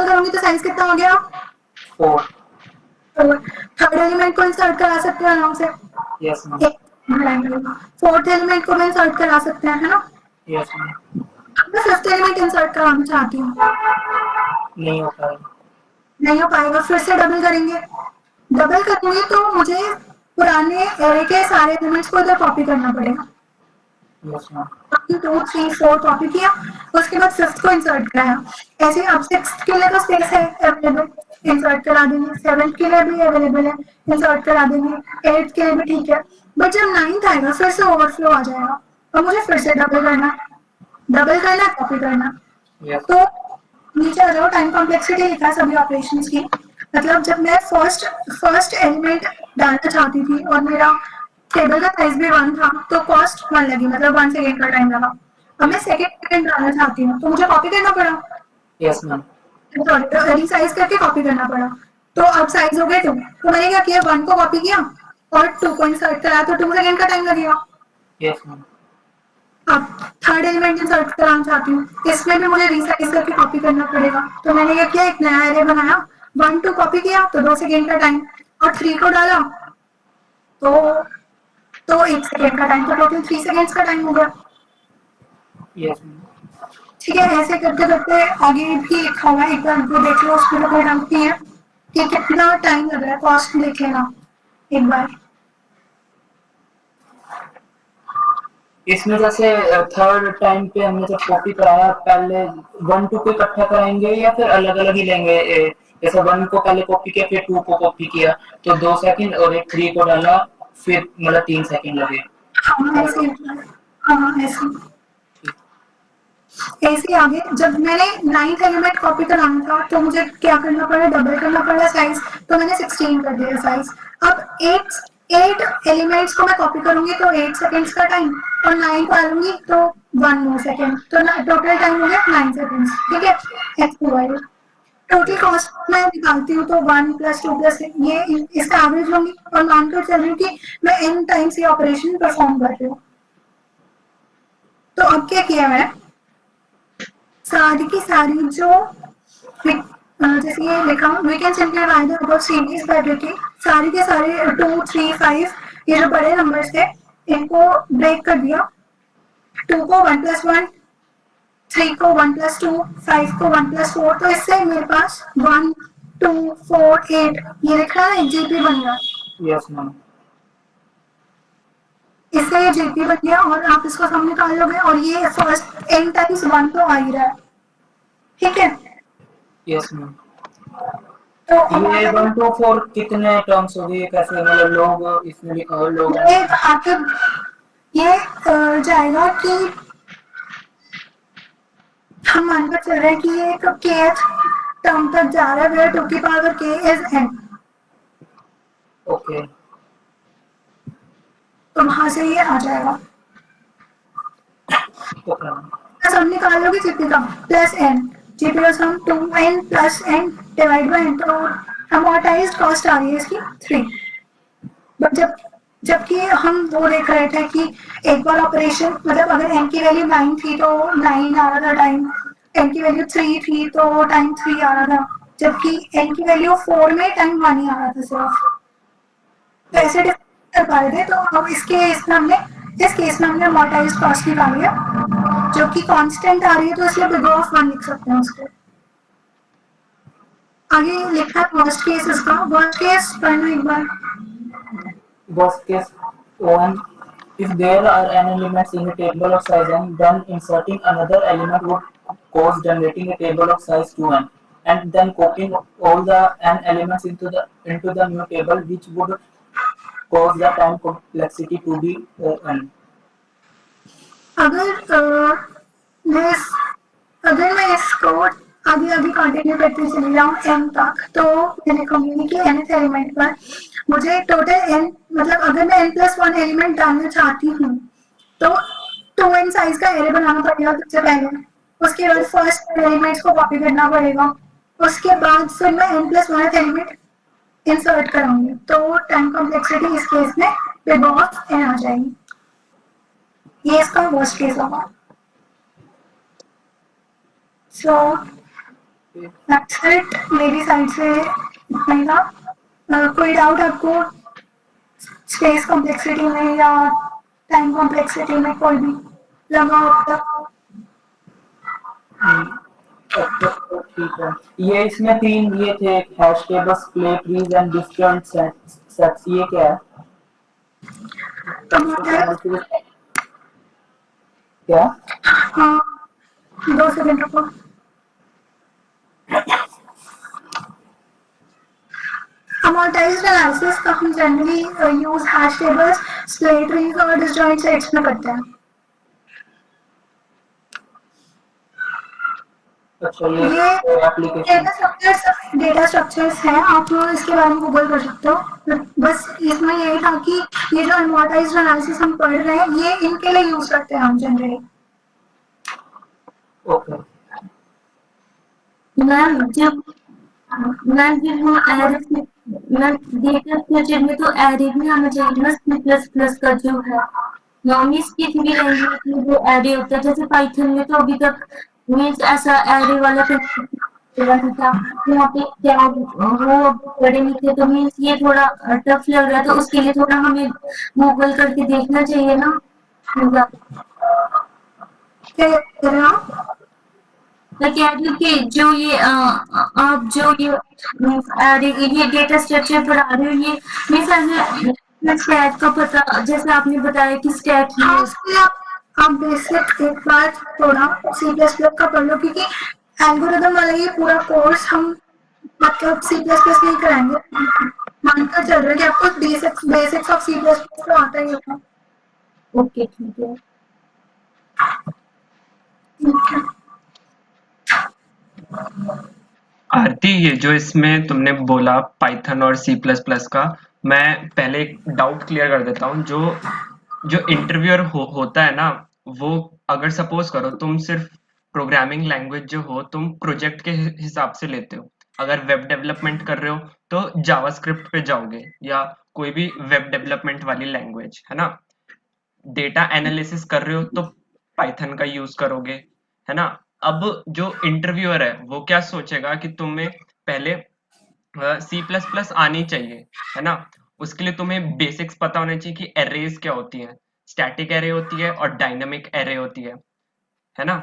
करूंगी तो साइज कितना हो गया,
4।
तो थर्ड एलिमेंट को इंसर्ट करा सकते हैं आराम से।
Yes ma'am.
फोर्थ एलिमेंट को भी इंसर्ट करा सकते हैं, है ना।
Yes ma'am.
मैं फिफ्थ एलिमेंट इंसर्ट कराना चाहती हूँ,
नहीं हो पाएगा।
नहीं हो पाएगा, फिर से डबल करेंगे। डबल करूंगी तो मुझे पुराने एरे के सारे एलिमेंट्स को इधर कॉपी करना पड़ेगा।
Yes ma'am.
1 2 3 4 कॉपी किया, उसके बाद फिफ्थ को इंसर्ट कराया। ऐसे अब सिक्स्थ के लिए तो स्पेस है अवेलेबल, इंसर्ट करा देंगे। सेवंथ के लिए भी अवेलेबल है, इंसर्ट करा देंगे। एट्थ के लिए भी ठीक है, बट जब नाइन्थ आएगा फिर से ओवरफ्लो आ जाएगा और मुझे फिर से डबल करना, कॉपी करना।
यस।
तो नीचे आ जाओ, टाइम कॉम्प्लेक्सिटी लिखा है सभी ऑपरेशंस की। मतलब जब मैं फर्स्ट एलिमेंट डालना चाहती थी और मेरा टेबल का साइज भी 1 था, तो कॉस्ट 1 लगी, मतलब 1 सेकेंड का टाइम लगा। अब मैं सेकेंड एलिमेंट डालना चाहती हूँ तो मुझे कॉपी करना पड़ा,
यस मैम।
सॉरी रिसाइज करके कॉपी करना पड़ा। तो अब साइज हो गए 2, तो मैंने क्या किया, 1 को कॉपी किया और 2 को इंसर्ट कराया, तो 2 सेकेंड का टाइम लगेगा।
Yes ma'am.
अब थर्ड एलिमेंट इंसर्ट कराना चाहती हूँ, इसमें भी मुझे रिसाइज करके कॉपी करना पड़ेगा। तो मैंने क्या किया, एक नया एरे बनाया, 1 2 कॉपी किया तो 2 सेकेंड का टाइम, और 3 को डाला तो 1 सेकेंड का टाइम, तो टोटल 3 सेकेंड्स का टाइम हो गया।
Yes ma'am.
ठीक है, ऐसे करते करते आगे भी लिखा हुआ है, एक बार वो देख लो, उसमें कोई डाउट नहीं है कि कितना टाइम लग रहा है, कॉस्ट देख लेना एक बार।
इसमें जैसे थर्ड टाइम पे हमने जब कॉपी कराया, पहले 1 2 को इकट्ठा कराएंगे या फिर अलग अलग ही लेंगे? जैसे 1 को पहले कॉपी किया, फिर 2 को कॉपी किया तो 2 सेकंड, और एक 3 को डाला फिर मतलब 3 सेकंड लगे।
हाँ ऐसे, हाँ ऐसे ऐसे आगे जब मैंने 9th एलिमेंट कॉपी कराना था तो मुझे क्या करना पड़ा, डबल करना पड़ा साइज, तो मैंने 16 कर दिया साइज। अब 8 एलिमेंट्स को मैं कॉपी करूंगी तो 8 सेकेंड्स का टाइम, और 9 को डालूंगी तो 1 मोर सेकेंड, तो टोटल टाइम हो गया 9 सेकेंड्स, ठीक है। एक्स टोटल कॉस्ट मैं निकालती हूँ तो 1 + 2 + ये इसका एवरेज लूंगी और मानकर चल रही हूँ कि मैं n टाइम्स ये ऑपरेशन परफॉर्म कर रही हूँ। तो अब क्या किया है, सारी की सारी जो जैसे ये लिखा, we can simplify the above series by breaking, सारी के सारे 2 3 5 ये जो बड़े नंबर्स थे इनको ब्रेक कर दिया। 2 को 1 + 1, 3 को 1 + 2, 5 को 1 + 4, तो इससे मेरे पास 1 2 4 8 ये लिख रहा है, जीपी बन गया।
Yes ma'am.
इससे ये जीपी बन गया और आप इसको सम निकाल लोगे और ये फर्स्ट n टाइम्स 1 तो आ ही रहा है, ठीक है।
Yes ma'am.
तो
ये 1 2 4 कितने टर्म्स हो गए, कैसे मतलब लोग इसमें लिखा हो लोग?
ये आखिर ये जाएगा कि हम मानकर चल रहे हैं कि ये एक kth टर्म तक जा रहा है, where 2 की power k is n,
okay.
तो वहां से ये आ जाएगा।
Okay ma'am.
सम निकाल लोगे जीपी का, प्लस n, जीपी का सम 2n + n divide by n, तो अमोर्टाइज्ड कॉस्ट आ रही है इसकी 3। बट जब जबकि हम वो देख रहे थे कि एक बार ऑपरेशन मतलब अगर n की वैल्यू 9 थी तो 9 आ रहा था टाइम, n की वैल्यू 3 थी तो टाइम 3 आ रहा था, जबकि n की वैल्यू 4 में टाइम 1 ही आ रहा था सिर्फ। तो ऐसे डिफरेंस कर पा रहे थे। तो अब इस केस में हमने अमोर्टाइज्ड कॉस्ट निकाली है जो कि कांस्टेंट आ रही है, तो इसलिए बिग O ऑफ 1 लिख सकते हैं उसको। आगे लिखा है वर्स्ट केस इसका। वर्स्ट केस पढ़ना एक बार।
Worst case ON, if there are n elements in a table of size n, then inserting another element would cause generating a table of size 2n, and then copying all the n elements into the new table, which would cause the time complexity to be n.
अगर मैं अगर मैं इसको आगे आगे continue करते चली जाऊँ n तक, तो मैं लिखूंगी कि nth एलिमेंट पर मुझे टोटल n मतलब अगर मैं n+1 एलिमेंट डालना चाहती हूँ तो 2n साइज का एरे बनाना पड़ेगा सबसे पहले। उसके बाद फर्स्ट एलिमेंट्स को कॉपी करना पड़ेगा। उसके बाद फिर मैं n+1 एलिमेंट इंसर्ट कराऊंगी, तो टाइम कॉम्प्लेक्सिटी इस केस में बिग O ऑफ n आ जाएगी। ये इसका वर्स्ट केस होगा। सो दैट्स इट मेरी साइड से इतना ही था। कोई डाउट आपको स्पेस कॉम्प्लेक्सिटी में या टाइम कॉम्प्लेक्सिटी में कोई भी लगा हो तो?
ठीक है, ये इसमें 3 ये थे, hash tables, play trees and different sets, ये क्या है? क्या?
हाँ, 2 सेकंड रुको। अमोर्टाइज्ड एनालिसिस का हम generally use hash tables, split trees और डिसजॉइंट सेट्स में करते हैं।
अच्छा, ये एप्लीकेशन
डेटा स्ट्रक्चर्स हैं, आप इसके बारे में गूगल कर सकते हो। बस इसमें यही था कि ये जो अमोर्टाइज्ड एनालिसिस हम पढ़ रहे हैं ये इनके लिए यूज करते हैं हम जनरली।
ओके।
मैम जब हम एरे मैम डेटा स्ट्रक्चर में तो एरे भी आना चाहिए ना, C++ का जो है। नॉर्मली किसी भी लैंग्वेज में जो एरे होता है, जैसे पाइथन में तो अभी तक मीन्स ऐसा एरे वाला कंसेप्ट था। यहाँ पे क्या वो पढ़े नहीं थे, तो मीन्स ये थोड़ा टफ लग रहा है, तो उसके लिए थोड़ा हमें गूगल करके देखना चाहिए ना। मतलब
क्या कह रहे हो आप?
मैं कह रही हूँ कि जो ये आप जो ये डेटा स्ट्रक्चर पढ़ा रहे हो, ये मीन्स स्टैक का पता, जैसे आपने बताया कि स्टैक ही
हाँ,
है।
उसके लिए आप बेसिक एक बार थोड़ा C++ का पढ़ लो, क्योंकि एल्गोरिदम वाला ये पूरा कोर्स हम मतलब C++ में ही कराएंगे। मानकर चल रहे हैं कि आपको बेसिक्स ऑफ C++ तो आता ही होगा।
ओके ठीक है।
ठीक है।
आरती, ये जो इसमें तुमने बोला पाइथन और C++ का, मैं पहले एक डाउट क्लियर कर देता हूँ। जो जो इंटरव्यूअर होता है ना, वो अगर सपोज करो तुम सिर्फ प्रोग्रामिंग लैंग्वेज जो हो तुम प्रोजेक्ट के हिसाब से लेते हो। अगर वेब डेवलपमेंट कर रहे हो तो जावास्क्रिप्ट पे जाओगे या कोई भी वेब डेवलपमेंट वाली लैंग्वेज, है ना। डेटा एनालिसिस कर रहे हो तो पाइथन का यूज करोगे, है ना। अब जो इंटरव्यूअर है वो क्या सोचेगा कि तुम्हें पहले C++ आनी चाहिए, है ना। उसके लिए तुम्हें बेसिक्स पता होने चाहिए कि एरेज क्या होती है, स्टैटिक एरे होती है और डायनामिक एरे होती है ना।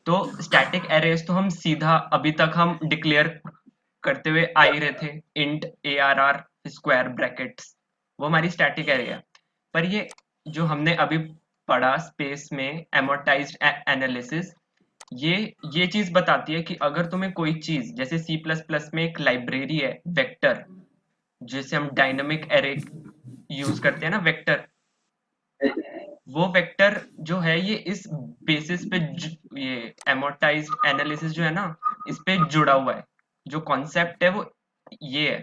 तो स्टैटिक एरेज तो हम सीधा अभी तक हम डिक्लेयर करते हुए आ ही रहे थे, इंट ARR स्क्वायर ब्रैकेट्स, वो हमारी स्टैटिक एरे है। पर ये जो हमने अभी पढ़ा स्पेस में एमोर्टाइज्ड एनालिसिस, ये चीज बताती है कि अगर तुम्हें कोई चीज, जैसे C++ में एक लाइब्रेरी है वेक्टर, जिसे हम डायनामिक एरे यूज करते हैं ना, वेक्टर, वो वेक्टर जो है ये इस बेसिस पे ये एमोर्टाइज्ड एनालिसिस जो है ना, इस पे जुड़ा हुआ है। जो कॉन्सेप्ट है वो ये है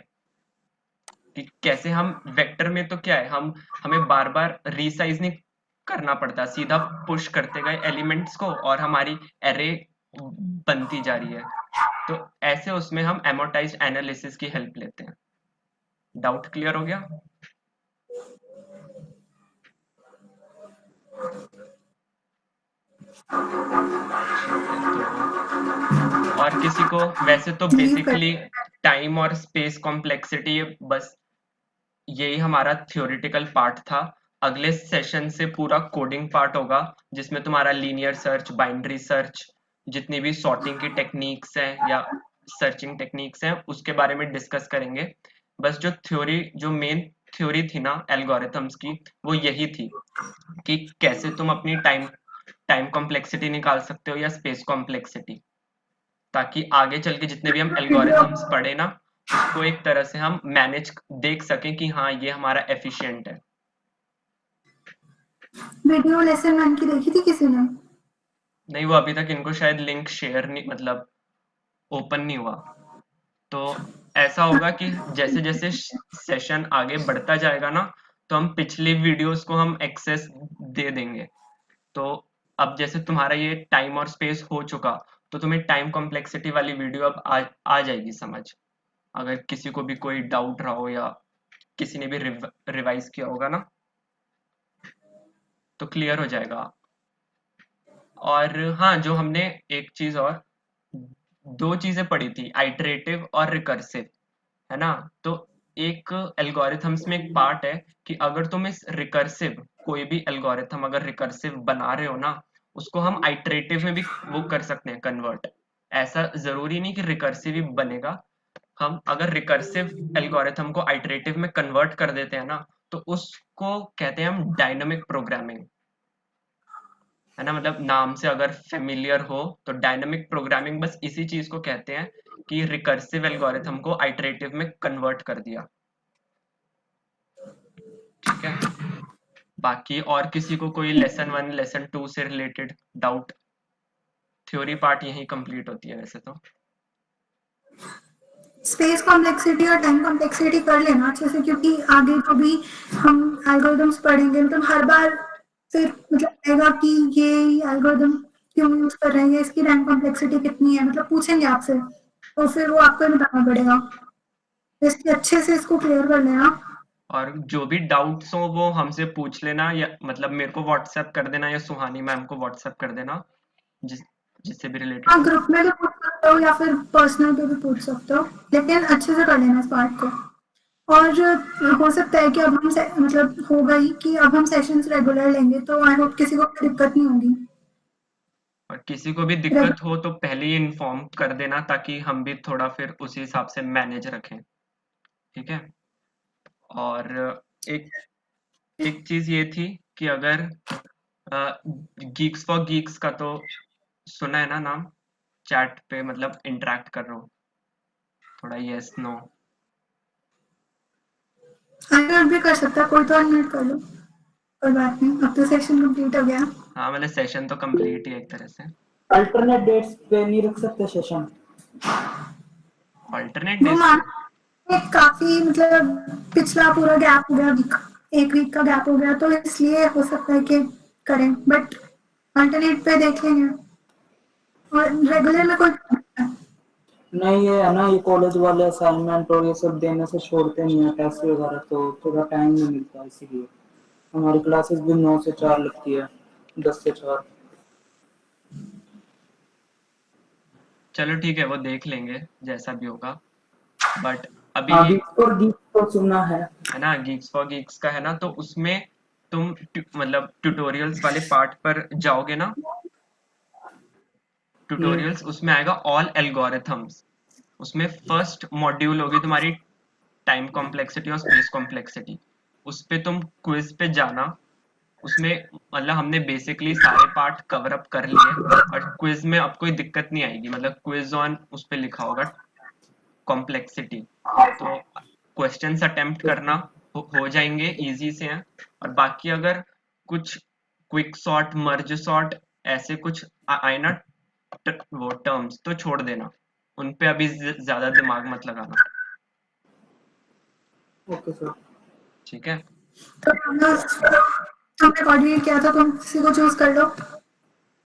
कि कैसे हम वेक्टर में तो क्या है, हमें बार बार रीसाइज नहीं करना पड़ता, सीधा पुश करते गए एलिमेंट्स को और हमारी एरे बनती जा रही है। तो ऐसे उसमें हम एमोर्टाइज्ड एनालिसिस की हेल्प लेते हैं। डाउट क्लियर हो गया? तो और किसी को वैसे तो बेसिकली टाइम और स्पेस कॉम्प्लेक्सिटी बस यही हमारा थियोरिटिकल पार्ट था। अगले सेशन से पूरा कोडिंग पार्ट होगा जिसमें तुम्हारा लीनियर सर्च, बाइनरी सर्च, जितनी भी सॉर्टिंग की टेक्निक्स हैं या सर्चिंग टेक्निक्स हैं उसके बारे में डिस्कस करेंगे। बस जो मेन थ्योरी थी ना एल्गोरिथम्स की, वो यही थी कि कैसे तुम अपनी टाइम कॉम्प्लेक्सिटी निकाल सकते हो या स्पेस कॉम्प्लेक्सिटी, ताकि आगे चल के जितने भी हम एल्गोरिथम्स पढ़े ना उसको एक तरह से हम मैनेज देख सकें कि हाँ ये हमारा एफिशिएंट है।
वीडियो लेसन 1 की देखी थी किसी ने?
नहीं, वो अभी तक इनको शायद लिंक शेयर नहीं, मतलब ओपन नहीं हुआ। तो ऐसा होगा कि जैसे जैसे सेशन आगे बढ़ता जाएगा ना तो हम पिछली वीडियोस को हम एक्सेस दे देंगे। तो अब जैसे तुम्हारा ये टाइम और स्पेस हो चुका तो तुम्हें टाइम कॉम्प्लेक्सिटी वाली वीडियो अब आ जाएगी समझ, अगर किसी को भी कोई डाउट रहा हो या किसी ने भी रिवाइज किया होगा ना तो क्लियर हो जाएगा। और हाँ, जो हमने एक चीज और दो चीजें पढ़ी थी, आइटरेटिव और रिकर्सिव, है ना। तो एक एल्गोरिथम्स में एक पार्ट है कि अगर तुम इस रिकर्सिव कोई भी एल्गोरिथम अगर रिकर्सिव बना रहे हो ना उसको हम आइटरेटिव में भी वो कर सकते हैं कन्वर्ट। ऐसा जरूरी नहीं कि रिकर्सिव ही बनेगा, हम अगर रिकर्सिव एल्गोरिथम को आइटरेटिव में कन्वर्ट कर देते हैं ना तो उसको कहते हैं हम डायनामिक प्रोग्रामिंग, है ना। मतलब नाम से अगर फेमिलियर हो तो डायनामिक प्रोग्रामिंग बस इसी चीज को कहते हैं कि रिकर्सिव एल्गोरिथम को आइटरेटिव में कन्वर्ट कर दिया। ठीक है, बाकी और किसी को कोई लेसन 1 लेसन 2 से रिलेटेड डाउट? थ्योरी पार्ट यही कंप्लीट होती है वैसे तो।
स्पेस कॉम्प्लेक्सिटी और टाइम कॉम्प्लेक्सिटी कर लेना अच्छे से, क्योंकि आगे जो भी हम एल्गोरिदम्स पढ़ेंगे मतलब हर बार फिर मतलब आएगा कि ये एल्गोरिदम क्यों यूज कर रहे हैं, इसकी टाइम कॉम्प्लेक्सिटी कितनी है, मतलब पूछेंगे आपसे तो फिर वो आपको ही बताना पड़ेगा। इसलिए अच्छे से इसको क्लियर कर लेना।
और जो भी डाउट्स हो वो हमसे पूछ लेना या मतलब मेरे को व्हाट्सएप कर देना या सुहानी मैम को व्हाट्सएप कर देना जिससे भी रिलेटेड
हाँ,
हो।
ग्रुप में भी पूछ सकते हो या फिर पर्सनल पे भी पूछ सकते हो, लेकिन अच्छे से कर लेना इस पार्ट को। और हो सकता है कि अब हम मतलब होगा ही कि अब हम सेशंस रेगुलर लेंगे, तो आई होप किसी को कोई दिक्कत नहीं होगी।
और किसी को भी दिक्कत हो तो पहले ही इन्फॉर्म कर देना ताकि हम भी थोड़ा फिर उसी हिसाब से मैनेज रखें। ठीक है, और एक एक चीज ये थी कि अगर गीक्स फॉर गीक्स का तो सुना है ना नाम, चैट पे मतलब इंटरेक्ट कर रहा हूँ थोड़ा, यस नो।
अनम्यूट भी कर सकता है कोई, तो अनम्यूट कर लो, कोई बात नहीं, अब तो सेशन कंप्लीट हो गया।
हाँ मतलब सेशन तो कंप्लीट ही है एक तरह से।
अल्टरनेट डेट्स पे नहीं रख सकते सेशन?
ऑल्टरनेट
वो
डेज पे?
मान काफी मतलब पिछला पूरा गैप हो गया, वीक 1 वीक का गैप हो गया, तो इसलिए हो सकता है कि करें, बट अल्टरनेट पे देख लेंगे। और रेगुलर में कोई
नहीं, ये है ना, ये कॉलेज वाले असाइनमेंट और ये सब देने से छोड़ते नहीं है टेस्ट वगैरह, तो थोड़ा टाइम नहीं मिलता, इसीलिए हमारी क्लासेस भी 9 से 4 लगती है, 10 से 4।
चलो ठीक है, वो देख लेंगे जैसा भी होगा। बट अभी
हाँ, गीक्स तो सुनना है।
है ना, गीक्स फॉर गीक्स का है ना, तो उसमें तुम मतलब ट्यूटोरियल्स वाले पार्ट पर जाओगे ना, ट्यूटोरियल्स उसमें आएगा ऑल एल्गोरिथम्स। उसमें फर्स्ट मॉड्यूल होगी तुम्हारी टाइम कॉम्प्लेक्सिटी और स्पेस कॉम्प्लेक्सिटी। उस पे तुम क्विज पे जाना, उसमें मतलब हमने बेसिकली सारे पार्ट कवर अप कर लिए और क्विज में अब कोई दिक्कत नहीं आएगी, मतलब क्विज ऑन उस पे लिखा होगा कॉम्प्लेक्सिटी। तो क्वेश्चंस अटेम्प्ट करना हो जाएंगे, इजी से हैं। और बाकी अगर कुछ क्विक सॉर्ट, मर्ज सॉर्ट ऐसे कुछ आए ना वो टर्म्स तो छोड़ देना, उन पे अभी ज्यादा दिमाग मत लगाना।
Okay sir.
ठीक है,
तो हमने कोऑर्डिनेट किया था, तुम किसी को चूज कर लो।